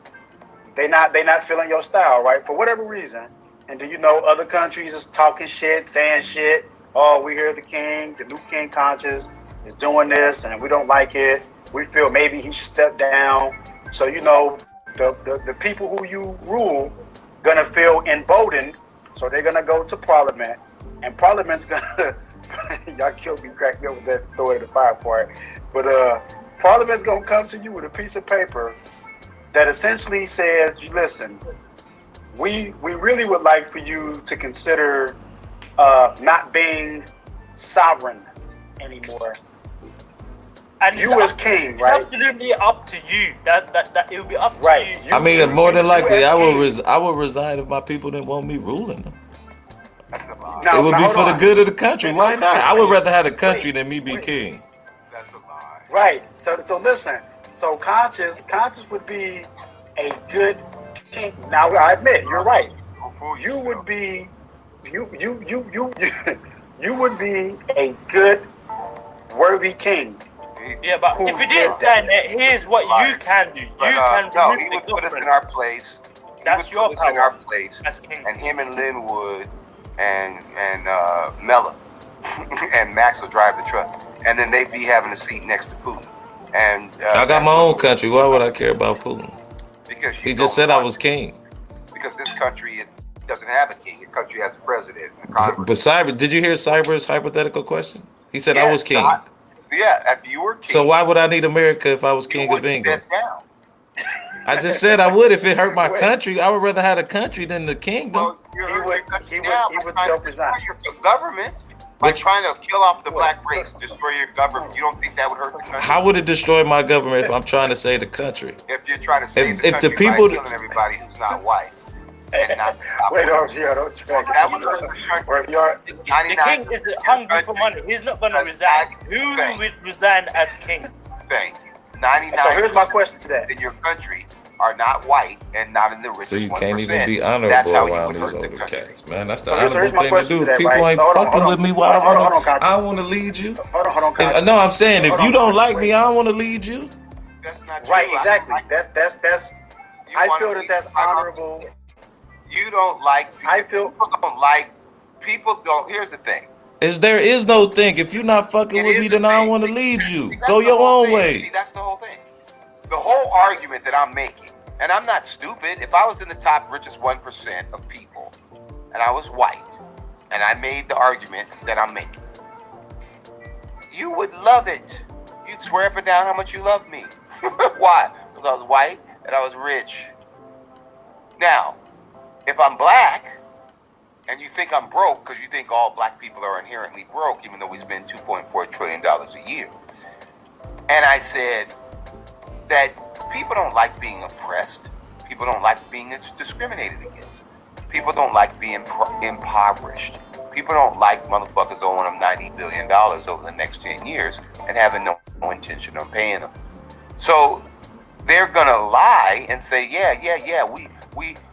They not feeling your style, right? For whatever reason. And do you know other countries is talking shit, saying shit? Oh, we hear the king, the new king conscious is doing this, and we don't like it. We feel maybe he should step down. So the people who you rule gonna feel emboldened. So they're gonna go to Parliament, and Parliament's gonna y'all killed me, crack me up with that throw it in the fire part. But Parliament's gonna come to you with a piece of paper that essentially says, listen, we really would like for you to consider not being sovereign anymore. And you as king, right? It's absolutely up to you. That it will be up to you. I mean, more than likely, I will resign if my people didn't want me ruling them. It would be for the good of the country. Why not? I would rather have the country than me be king. That's a lie. Right. So listen. So conscious would be a good king. Now I admit you're right. You would be you would be a good, worthy king. Yeah, but if you didn't sign it, here's what you can do. You can remove he would the put us government. in our place. That's your power. In our place, as king. and him and Lynn Wood and Mella and Max will drive the truck, and then they'd be having a seat next to Putin. And I got my own country. Why would I care about Putin? Because he just said I was king. Because this country doesn't have a king. Your country has a president and a Congress. But Cyber, did you hear Cyber's hypothetical question? He said I was king. If you were king. So why would I need America if I was king of England? I just said I would if it hurt my country. I would rather have the country than the kingdom. Well, he would self-resign. Your government by trying to kill off the black race, destroy your government. You don't think that would hurt the country? How would it destroy my government if I'm trying to save the country? If you're trying to save the country by killing everybody who's not white. And not don't track. That would hurt the country. The king is hungry for money. He's not going to resign. Who would resign as king? Thank you. 99%. So here's my question to that. In your country are not white and not in the richest 1%. So you can't even be honorable around these older cats, man. That's the honorable thing to do. If people ain't fucking with me, why I don't want to lead you. Hold on. No, I'm saying if you don't like me, I don't want to lead you. That's not true. Right, exactly. That's. I feel that's honorable. You don't like. People don't like. People don't. Here's the thing. There is no thing. If you're not fucking with me, then I don't want to lead you. Go your own way. See, that's the whole thing. The whole argument that I'm making, and I'm not stupid. If I was in the top richest 1% of people, and I was white, and I made the argument that I'm making, you would love it. You'd swear up and down how much you love me. Why? Because I was white and I was rich. Now, if I'm black, and you think I'm broke because you think all black people are inherently broke, even though we spend $2.4 trillion a year. And I said that people don't like being oppressed. People don't like being discriminated against. People don't like being impoverished. People don't like motherfuckers owing them $90 billion over the next 10 years and having no intention of paying them. So they're gonna lie and say, yeah,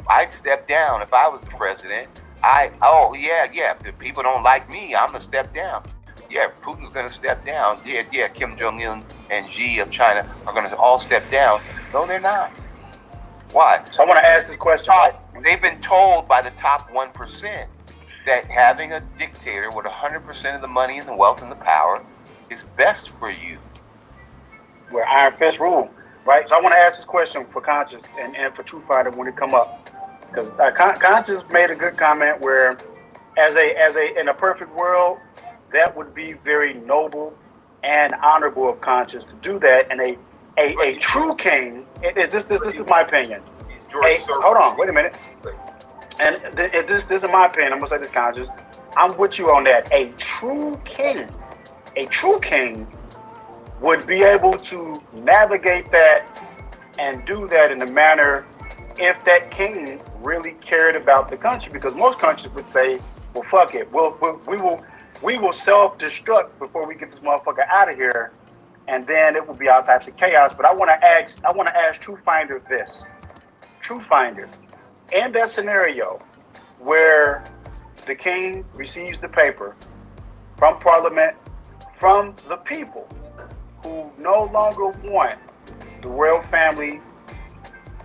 I'd step down if I was the president. If the people don't like me, I'm gonna step down. Yeah, Putin's gonna step down. Yeah, Kim Jong-un and Xi of China are gonna all step down. No, they're not. Why? So I want to ask this question. Right? They've been told by the top 1% that having a dictator with 100% of the money and the wealth and the power is best for you. Where Iron Fist rule, right? So I want to ask this question for Conscious and for True Fighter when it come up. Because Conscious made a good comment where, in a perfect world, that would be very noble and honorable of Conscious to do that. And a true king, this is my opinion. Hold on, wait a minute. And this is my opinion. I'm gonna say this, Conscious. I'm with you on that. A true king would be able to navigate that and do that in a manner if that king really cared about the country, because most countries would say, well, fuck it, we will self-destruct before we get this motherfucker out of here, and then it will be all types of chaos. But I want to ask True Finder this. True Finder, in that scenario where the king receives the paper from Parliament, from the people who no longer want the royal family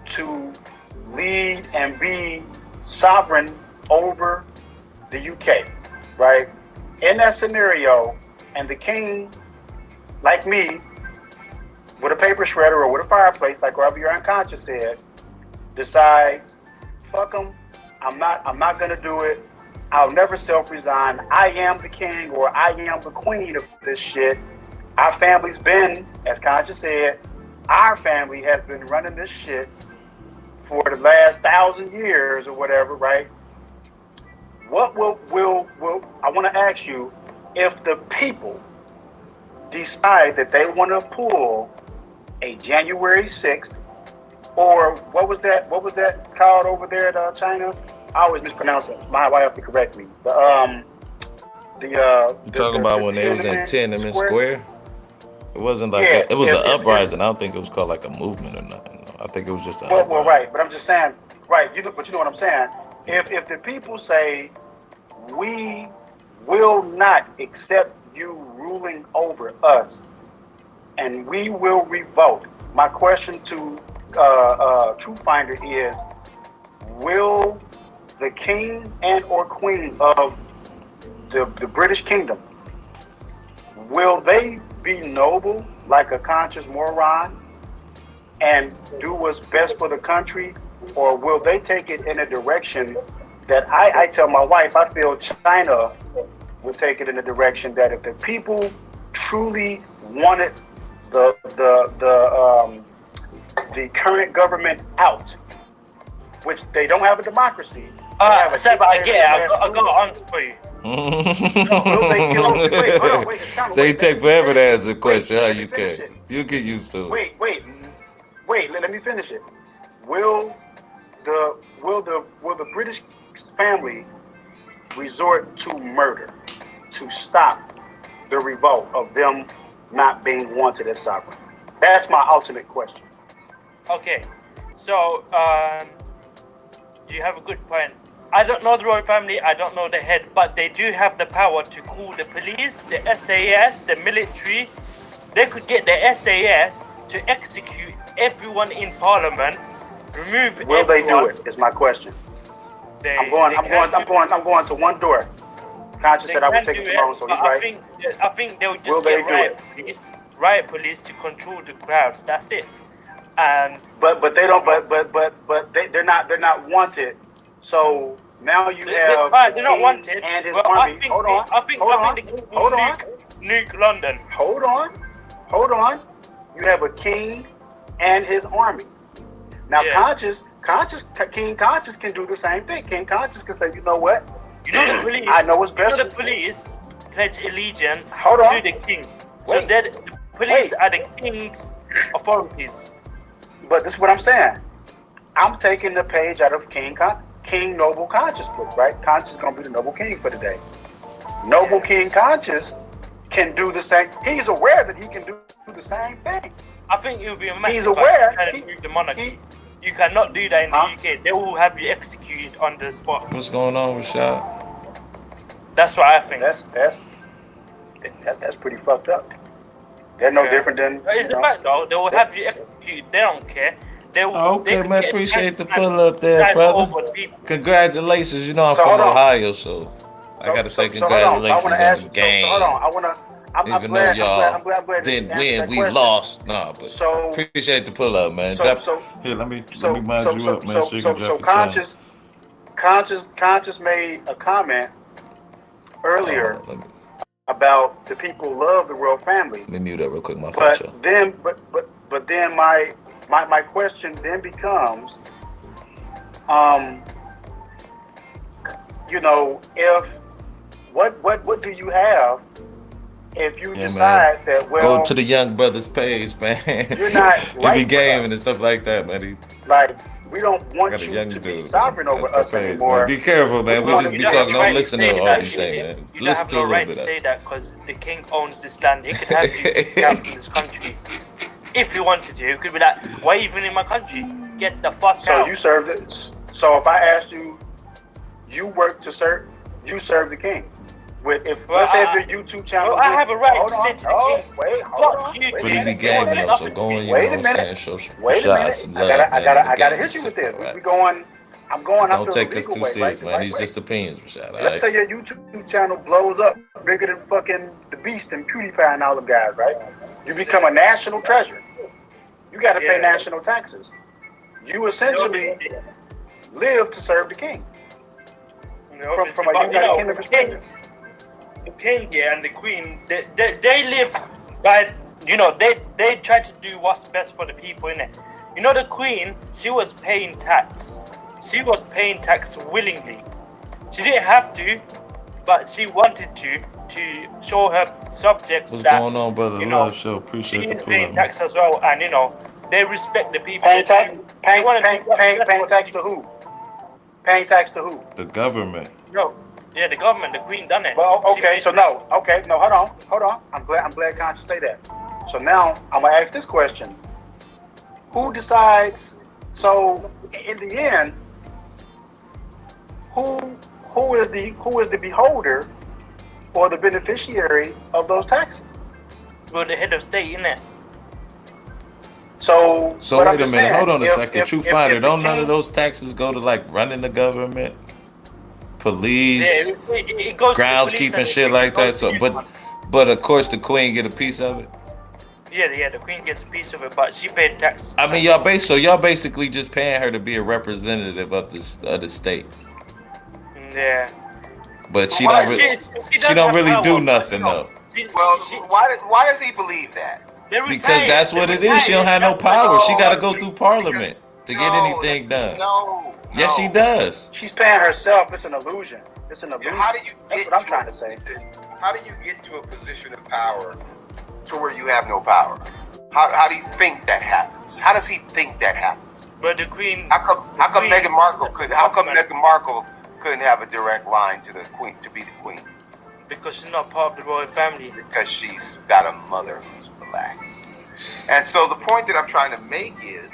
to lead and be sovereign over the UK, right? In that scenario, and the king, like me, with a paper shredder or with a fireplace, like Robbie your unconscious said, decides, fuck them, I'm not gonna do it. I'll never self-resign. I am the king or I am the queen of this shit. Our family's been, as Conscious said, our family has been running this shit for the last 1,000 years or whatever, right? What will I want to ask you, if the people decide that they want to pull a January 6th, or what was that called over there at China? I always mispronounce it. My wife have to correct me. You talking about when they was in Tiananmen Square? It wasn't like it was an uprising. I don't think it was called like a movement or nothing. I think it was just a well, right. But I'm just saying, right? But you know what I'm saying? If the people say we will not accept you ruling over us, and we will revolt. My question to True Finder is: will the king and or queen of the British Kingdom, will they be noble like a conscious moron and do what's best for the country, or will they take it in a direction that I tell my wife I feel China would take it in a direction that if the people truly wanted the current government out, which they don't have a democracy. I got an answer for you. So you take forever to answer the question, huh? You can. You get used to it. Wait. Let me finish it. Will the British family resort to murder to stop the revolt of them not being wanted as sovereign? That's my ultimate question. Okay, so you have a good point. I don't know the royal family, I don't know the head, but they do have the power to call the police, the SAS, the military. They could get the SAS to execute everyone in Parliament, remove Will everyone. they do it? Is my question. I'm going to one door. Conscious said I would take it tomorrow, so he's right. I think they'll just get riot police to control the crowds. That's it. And but they don't. But they're not wanted. So Now you That's have fine. the They're not king wanted. and his Well, army. I think Hold on. I think the king will Hold on. nuke London. Hold on. You have a king and his army. Now, Yeah. King Conscious can do the same thing. King Conscious can say, you know what? You know the police. I know what's best. You know the police pledge allegiance Hold on. to the king. Wait. So the police are the king's authorities. But this is what I'm saying. I'm taking the page out of King Noble Conscious book, right? Conscious is going to be the Noble King for today. Noble King Conscious can do the same. He's aware that he can do the same thing. I think it would be a massive He's aware. trying to move the monarchy. You cannot do that in the UK. They will have you executed on the spot. What's going on, Rashad? That's what I think. That's pretty fucked up. They're no different than. It's the fact though. They will have you executed. They don't care. They will. Okay, they man. get Appreciate the time pull up there, over brother. the people. Congratulations. You know I'm So, from hold on. Ohio, so I gotta say congratulations on the game. Hold on. I'm Even glad, though y'all I'm glad didn't you answered win, that we question. lost. Nah, but So- appreciate the pull up, man. So Here, let me so mind you up, man. So you can drop the Conscious made a comment earlier Let about the people love the royal family. me mute up real quick, my phone show. But then my question then becomes, if what do you have if you Yeah, decide that Go to the young brothers page, man. You're not He right be for gaming us. and stuff like that, man. like we don't want Got a you young to be dude. sovereign over That's us the page, anymore. man. Be careful, man. We You just don't be have talking. the Don't right listen to to say all that. you say, man. You don't Listen have to a no little right bit to of say it. that because the king owns this land. He could have you out in this country if he wanted to. He could be like, "Why even in my country? Get the fuck So out." you serve it. So if I asked you, you work to serve, you serve the king. Let's say if your YouTube channel. I have a right Hold to on, say to the hold king, Wait, "Fuck hold on. you, Wait But a he be minute, gaming wait a though, so minute. go on, you Wait know a what I'm minute. saying? Show Wait a shots, minute. love, I man. gotta hit you with this. We going. I'm going Don't after take the us legal too way, serious, right? man. Right These way. just opinions, Rashad. All Let's right? say your YouTube channel blows up bigger than fucking the Beast and PewDiePie and all them guys, right? You become a national treasure. You got to pay national taxes. You essentially live to serve the king. From a United Kingdom perspective. The king and the queen, they live by, they try to do what's best for the people, innit? You know, the queen, she was paying tax. She was paying tax willingly. She didn't have to, but she wanted to show her subjects What's that, going on, brother? you know, Love show. she Appreciate the is pull paying up. tax as well, and they respect the people. Paying tax, They wanna do what's best paying for tax the to who? Paying tax to who? The government. No, yeah, the government, the queen done it. Well, She okay, paid- so no, hold on. I'm glad Conscious say that. So now I'm gonna ask this question: who decides? So in the end, who is the beholder or the beneficiary of those taxes? Well, the head of state, innit? So So I'm wait a just minute. saying, Hold on a if- second. if- True if- finder. if the Don't none king- of those taxes go to like running the government, police, Yeah, it goes to the police groundskeeping, and shit it like goes that? to So, but of course the queen get a piece of it. Yeah, the queen gets a piece of it, but she paid tax. I mean, y'all basically just paying her to be a representative of the state, Yeah. but she Well, don't she she don't really do nothing though. Well, why does he believe that? Because that's what it is. She don't have no power. She got to go through parliament to get anything done. Yes, she does. She's paying herself. It's an illusion. It's an illusion. How do you That's get what I'm trying to say. How do you get to a position of power to where you have no power? How do you think that happens? How does he think that happens? But the queen. How come Meghan Markle couldn't? How come Meghan Markle couldn't have a direct line to the queen to be the queen? Because she's not part of the royal family. Because she's got a mother who's black. And so the point that I'm trying to make is,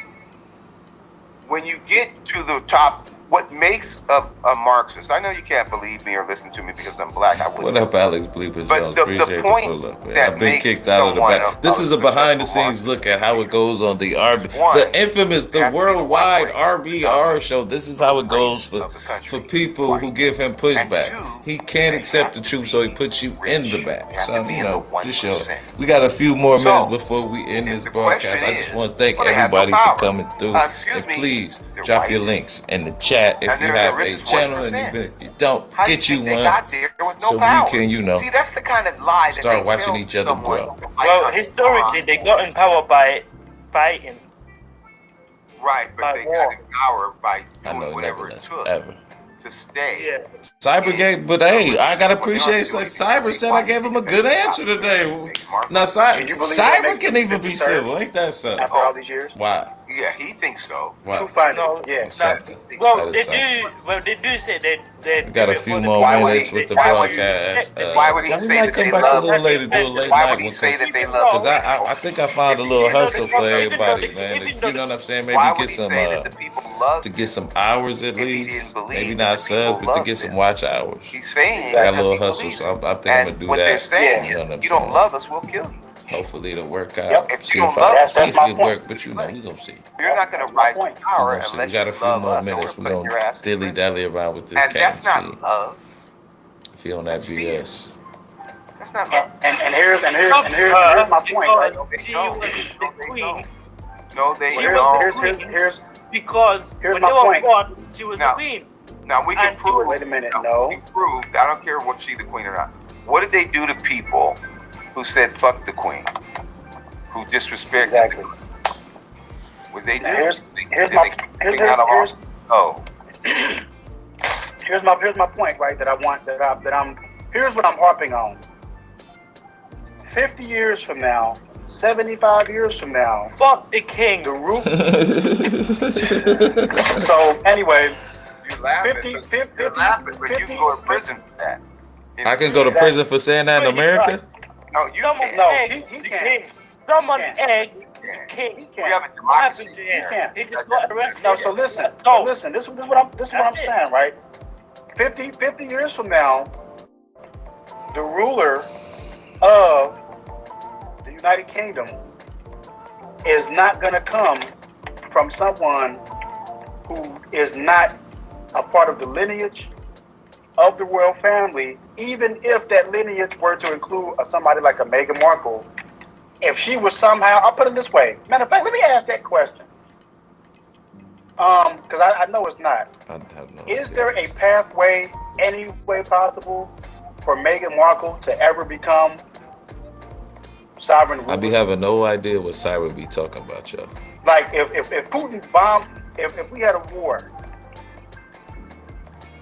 when you get to the top, what makes a Marxist? I know you can't believe me or listen to me because I'm black. I What wouldn't. up, Alex Bleeper But Jones? the Appreciate the point pull up, man. that I've been makes kicked out of the someone back. This is a behind the scenes successful look at how it goes on the One, the infamous, the you have to be the worldwide white race. RBR show. This is how it goes Race of the country. for people White. who give him And pushback. two, He can't they accept the have to truth, so he be puts you rich. in the They back. have So to be in the this show. 1%. We got a few more So, minutes before we end if this the broadcast. question I just is, want to thank well, they have no everybody for power. coming through. Excuse And me, please they're Drop your white. links in the chat if And you they're the have a richest channel, and 1%. even if you don't, How do get you think they one got there with no so we power? can, See, that's the kind of lie that start they watching tell each other someone grow. Well, historically, they got in power by fighting. Right, but by they war. got in power by I know, doing whatever never it less, took ever. to stay. Yeah. Cybergate, but hey, I gotta appreciate that Cyber said I gave him a good answer today. Now, Do you believe that Cyber makes can you even be fit to serve civil, ain't that something? after all these years? Wow, Yeah, he thinks so. wow. True finder. No, Yeah. That's something. Well, That they is something. do. Well, they do say they We got do a it few for the more Why would minutes he- with the why would he- broadcast. why would he we say might that come they back a love- little later, do a late Why night would he one, say that they love because I think I found a little Even though hustle the- for even though everybody, the- man. even You though know what I'm saying? Why Maybe would get he some say that the people love to get some hours at if he least. didn't believe Maybe that not the subs, people but to loved get some them? watch hours. He's saying I got a that little he hustle, believes so it. I think I'm And gonna do what that. they're saying You know is, what I'm you don't saying? love us, we'll kill you. Hopefully it'll work out. Yep. If See you if don't love I us, see that's if my it point. work, but you know, we gonna see. You're not going to rise to point. We power gonna see. unless We got a you few love more us. minutes. So We we're putting your gonna ass in dilly prison. dally around with this And cat that's and not see love. if he on that That's fear. BS. That's not love. Here's my point, right? Because she was the queen. No, they She Here's, was don't. here's, here's, here's, Because Here's when my they were point. born, she was the Now- queen. Now we can And prove. wait a minute, We no. can prove. I don't care what she's the queen or not. What did they do to people who said "fuck the queen"? Who disrespected Exactly. the queen? What they do? Now, here's Did my they kick the queen out of here's office? Oh, here's my point, right? Here's what I'm harping on. 50 years from now, 75 years from now, Fuck the king. the root. So anyway, you're laughing. 50, but 50, you're laughing, but you 50, can go to prison for that. I can go to prison for saying that in America. No, you Someone can't. No, egged he the can't. king. Someone can't. egged the can't. king. We have a What happened democracy. to him? can't. He just got arrested. No, so listen. So, Listen. This is what I'm That's it. saying, right? 50 years from now, the ruler of the United Kingdom is not going to come from someone who is not a part of the lineage of the royal family, even if that lineage were to include somebody like a Meghan Markle. If she was somehow, I'll put it this way. Matter of fact, let me ask that question. Because I know it's not. I have no Is idea. there a pathway, any way possible, for Meghan Markle to ever become sovereign ruler? I be having no idea what Cyber be talking about, y'all. Like if Putin bombed, if we had a war,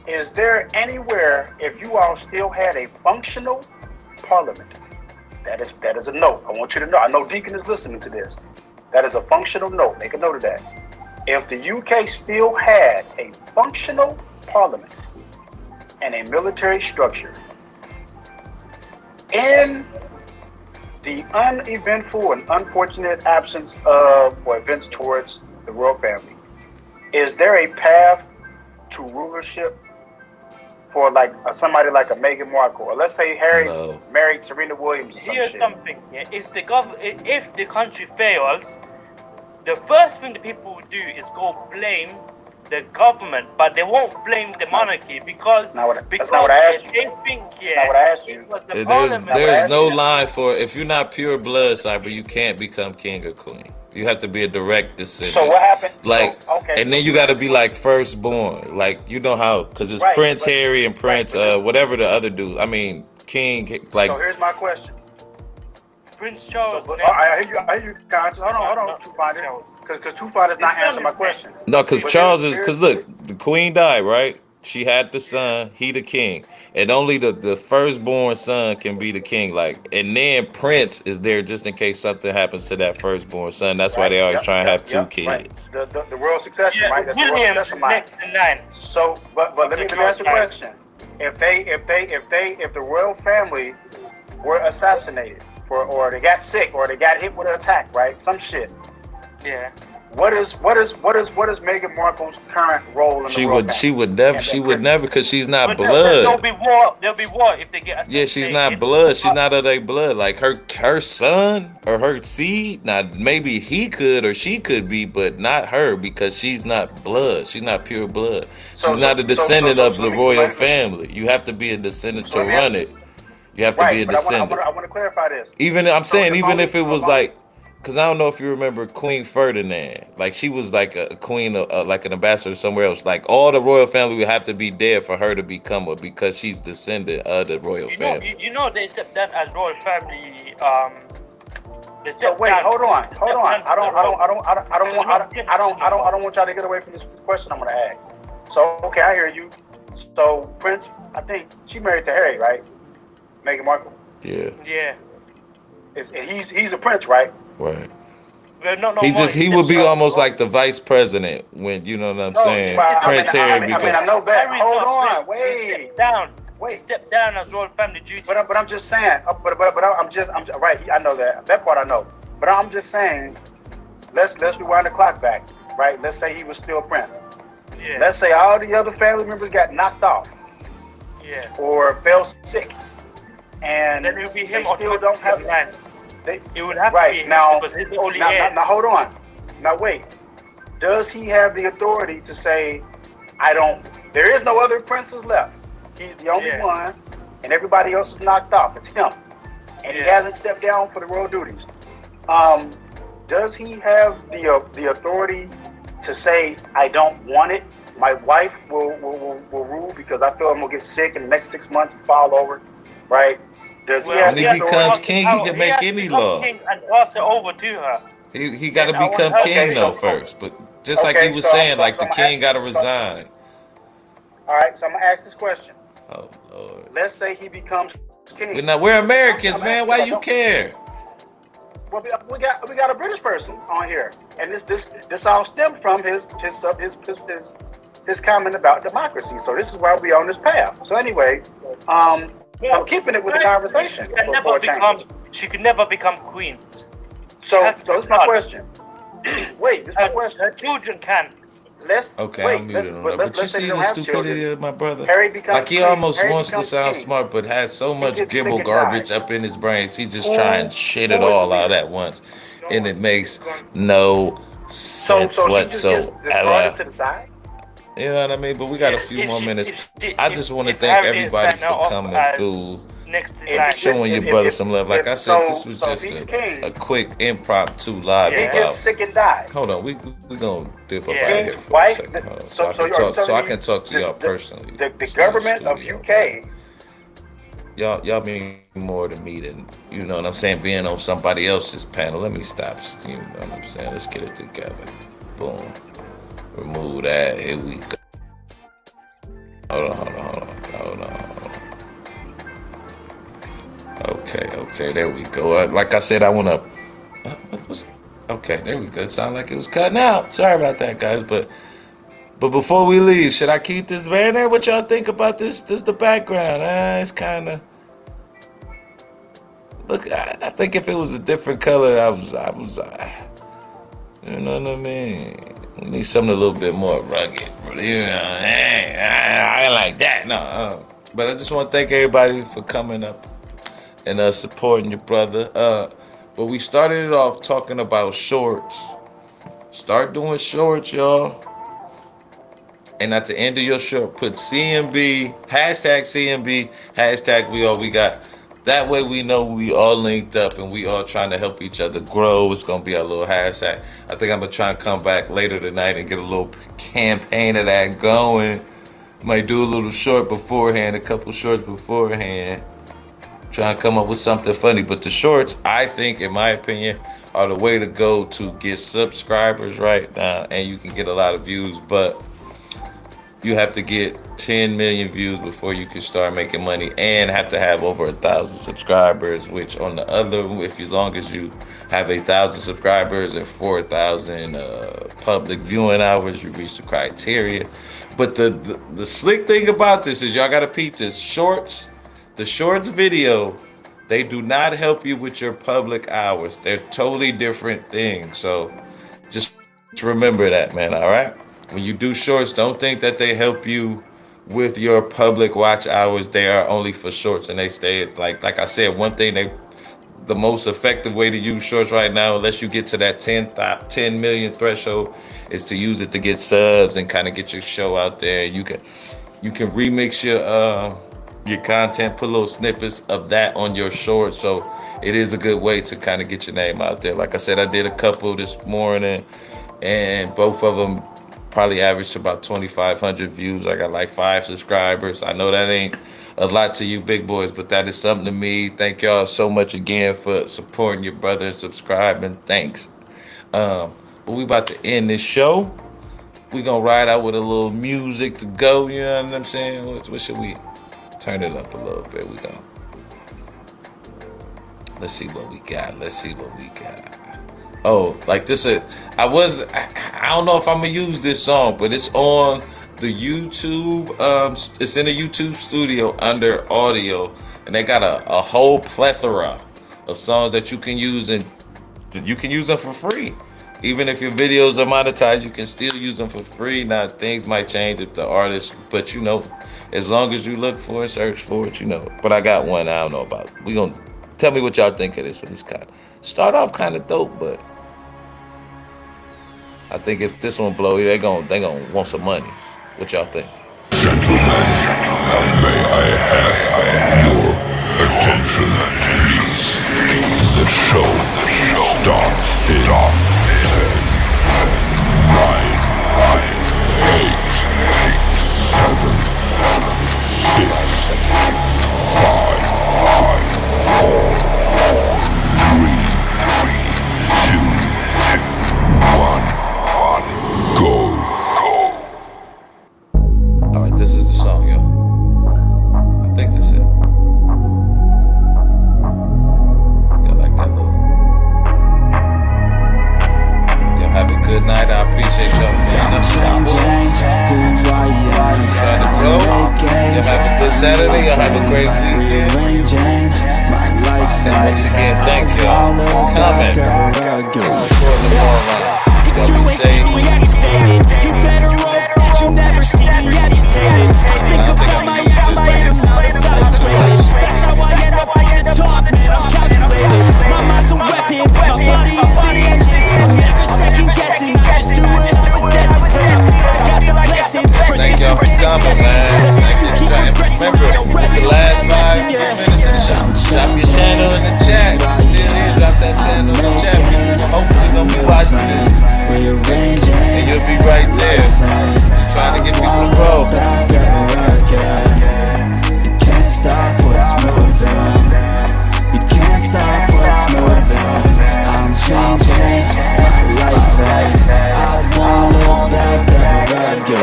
is there anywhere, if you all still had a functional parliament? That is a note. I want you to know. I know Deacon is listening to this. That is a functional note. Make a note of that. If the UK still had a functional parliament and a military structure, in the uneventful and unfortunate absence of or events towards the royal family, is there a path to rulership for like somebody like a Meghan Markle, or let's say Harry No. married Serena Williams or some here's shit? something. Yeah, if the country fails, the first thing the people will do is go blame the government, but they won't blame the monarchy because not what I asked you. they think Not what I asked you. it was the There's parliament. there's no line for if you're not pure blood, Cyber, you can't become king or queen. You have to be a direct descendant. So what happened? Like, So, okay. and then you got to be like firstborn. Like, you know how, because it's Right, Prince but- Harry and Prince, right, but listen. whatever the other dude. I mean, King, like, So here's my question. Prince So, Charles. I hear you, conscious. Hold on, Two Finder, because Two Finder's not It's not answering my his question. no, because But Charles is, here's- because look, the queen died, right? She had the son, he the king. And only the firstborn son can be the king. Like, and then Prince is there just in case something happens to that firstborn son. That's why they always try and have two kids. Right. The royal succession, Yeah, right? That's the royal William succession line. next in line. So, but let me ask you a question. If the royal family were assassinated, or they got sick, or they got hit with an attack, right? Some shit. Yeah. What is Meghan Markle's current role in the royal family? She would never, because she's not But there'll blood. be war. There'll be war if they get assassinated. Yeah, she's not blood. She's not of their blood. Like her son or her seed. Now maybe he could or she could be, but not her because she's not blood. She's not pure blood. She's not a descendant of the royal family. You have to be a descendant to run it. You have to be a Right, but descendant. I want to clarify this. Even I'm saying, even if it was like, Cause I don't know if you remember Queen Ferdinand. Like she was like a queen, like an ambassador somewhere else. Like all the royal family would have to be dead for her to become one because she's descendant of the royal family. You know they stepped down as royal family. They So stepped wait, down. hold on. They stepped down I from the role. don't want y'all to get away from this question I'm gonna ask. So okay, I hear you. So Prince, I think she married to Harry, right? Meghan Markle. Yeah, Yeah. And he's a prince, right? right. Well, no He would be almost like the vice president when you know what I'm No, saying. well, Prince Harry I know that. Harry's Hold not on, prince. He wait. stepped down. He Wait. stepped down as royal family duties. But I'm just saying. I'm right. I know that. That part I know. But I'm just saying. Let's rewind the clock back. Right. Let's say he was still prince. Yeah. Let's say all the other family members got knocked off Yeah. or fell sick, and Then it would be him they or still don't have. land. They, It would have to be right him now. because he's the only Now, heir. now hold on. Now wait. Does he have the authority to say, I don't? There is no other princes left. He's the only Yeah. one, and everybody else is knocked off. It's him, and he Yeah. hasn't stepped down for the royal duties. Does he have the authority to say, I don't want it? My wife will rule because I feel I'm gonna get sick in the next 6 months and fall over, right? Does he Well, have When he the authority? becomes king, he can make has to any become law. king and pass it over to her. He got to Then I want become her- king Okay, though so- first. But just like okay, he was so- saying, so- like so the I'm king got to asking- so- resign. All right, so I'm gonna ask this question. Oh Lord. Let's say he becomes king. We're Americans, I'm man. asking- Why I you don't- care? Well, we got a British person on here, and this all stemmed from his comment about democracy. So this is why we on this path. So anyway, I'm keeping it with the conversation. She could never become queen. So That's that's my not- question. Wait, this is my question. Her children can. Okay, wait, I'm muted on that. let's But you say see they the don't have stupidity children. of my brother? Harry becomes Like he king. almost Harry wants to becomes sound king. smart, but has so much gets sick gibble and garbage dies. up in his brains. He just Who- try and shit it who is all the out leader? at once, and it makes no So sense she just gets whatsoever. to the side. You know what I mean? But we got a few more minutes. I just want to if thank Harry everybody signed her for off coming as through, next in If- line. showing your if- brother if- some love. Like if- I said, so- this was so just he's king. a quick impromptu live Yeah. He about. gets sick and dies. Hold on, we gonna dip up Yeah. out of here King's for a wife. second. Hold on. So So I can talk. So I telling can me talk to y'all this- personally. The It's not government of studio. UK. Y'all mean more to me than you know what I'm saying. Being on somebody else's panel. Let me stop. You know what I'm saying. Let's get it together. Boom. Remove that. Here we go. Hold on. Okay, there we go. Like I said, I want to. Okay, there we go. It sounded like it was cutting out. Sorry about that, guys. But before we leave, should I keep this banner? What y'all think about this? This the background. It's kind of. Look, I think if it was a different color, I was. You know what I mean? We need something a little bit more rugged. You know, I like that. No, but I just want to thank everybody for coming up and supporting your brother. But we started it off talking about shorts. Start doing shorts, y'all. And at the end of your short, put CMB, #CMB, #we got. That way we know we all linked up and we all trying to help each other grow. It's going to be our little hashtag. I think I'm going to try and come back later tonight and get a little campaign of that going. Might do a little short beforehand, a couple shorts beforehand. Try and come up with something funny. But the shorts, I think, in my opinion, are the way to go to get subscribers right now. And you can get a lot of views. But you have to get 10 million views before you can start making money and have to have over 1,000 subscribers, which on the other, if as long as you have 1,000 subscribers and 4,000 public viewing hours, you reach the criteria. But the slick thing about this is y'all got to peep this. The shorts video, they do not help you with your public hours. They're totally different things. So just remember that, man, all right? When you do shorts, don't think that they help you with your public watch hours. They are only for shorts, and they stay like I said. One thing the most effective way to use shorts right now, unless you get to that 10 million threshold, is to use it to get subs and kind of get your show out there. You can remix your content, put little snippets of that on your short. So it is a good way to kind of get your name out there. Like I said, I did a couple this morning, and both of them probably averaged about 2,500 views. I got like 5 subscribers. I know that ain't a lot to you big boys, but that is something to me. Thank y'all so much again for supporting your brother and subscribing. Thanks. But we about to end this show. We gonna ride out with a little music to go. You know what I'm saying? What should we turn it up a little bit? We gonna let's see what we got. Let's see what we got. Oh, like this. I don't know if I'm gonna use this song, but it's on the YouTube. It's in the YouTube studio under audio, and they got a whole plethora of songs that you can use, and you can use them for free. Even if your videos are monetized, you can still use them for free. Now things might change if the artist, but you know, as long as you look for it, search for it, you know. But I got one I don't know about. We gonna tell me what y'all think of this one. It's kind of start off kind of dope, but I think if this one blow, they gonna want some money. What y'all think? Gentlemen, may I have your attention, please? The show starts in 10, 9, 8, 7, 6, 5, 4, 3, 2, 1, go. All right, this is the song, yo. I think this is it. Yeah, I like that little. Y'all have a good night. I appreciate y'all, man. I'm trying to grow. Y'all have a good Saturday. Y'all have a great weekend. And once again, thank y'all for coming. Support the more line. Y'all be safe. You better hope that you never see me agitated. I think about my outliers, now that's how I trade. That's how I end up on the top, man, I'm calculated. My mind's a weapon, my body is the engine. I'm never second guessing, I just do what I was destined for. I got the blessing. Thank y'all for coming, man. Thank you for coming. Remember, it's the last 5 minutes of the show. Drop your channel in the chat. Still here, drop that channel in the chat. Hopefully gonna be watching this. And you'll be right there. Trying to get people to grow. You can't stop what's moving. You can't stop what's moving. I'm changing my life. I won't look back ever.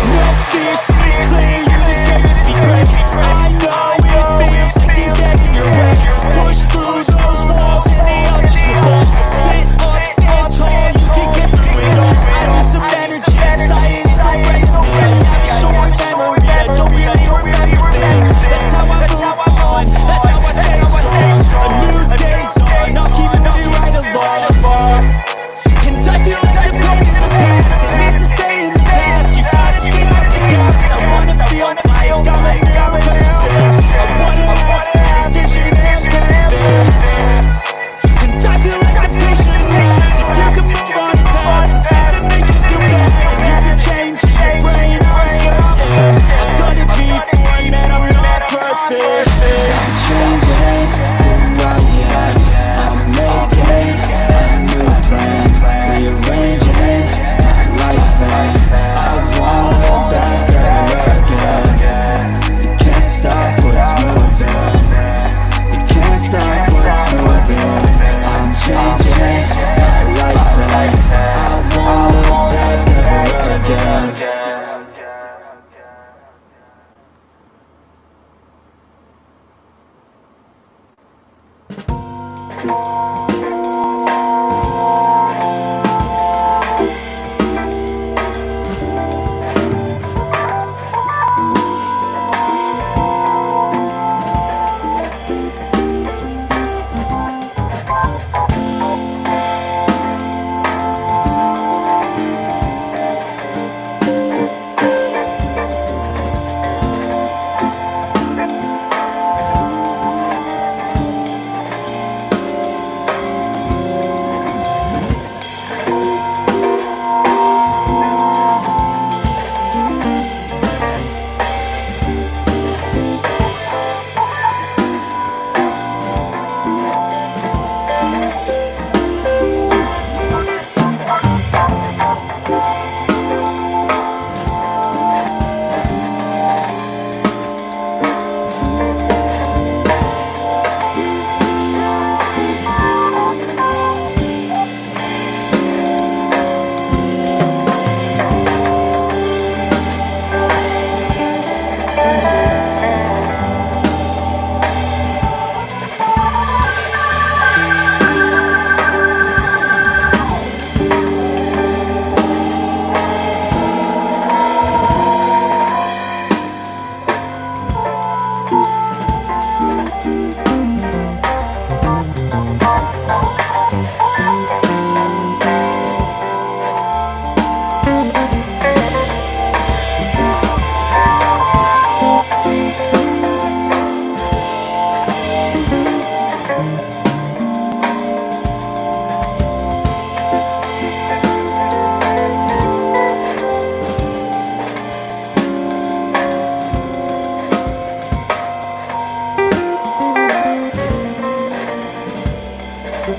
No fear, sleep clean. You deserve to be great. I know it feels like things get in your way. Push through those walls and the others will fall. Sit up, stand tall. You can get through it all. I need some energy. Science don't break no way. I have short memory. I don't really remember things. That's how I move on. That's how I stay strong. A new day's on. I'll keep moving right along. And I feel like the pain in the past. It needs to stay in the past. You gotta take off the gas. I wanna feel like I'm a new person. I wanna have vision and purpose. And I feel like the patient needs. If you can move on fast, doesn't make you feel bad. And you can change your brain for certain. I've done it before, man, I'm not perfect. I'm changing who I am. I'm making a new plan. Rearranging my life. I won't look back ever again. You can't stop what's moving. You can't stop what's moving. I'm changing my life. I won't look back ever again.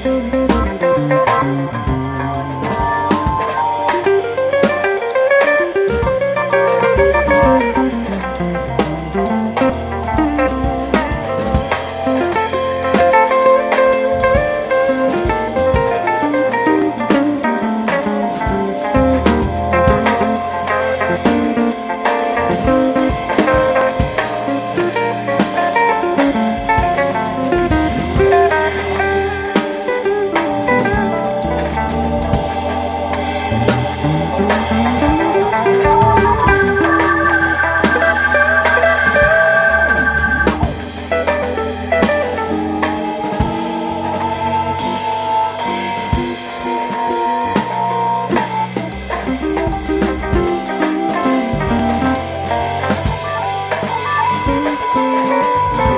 Thank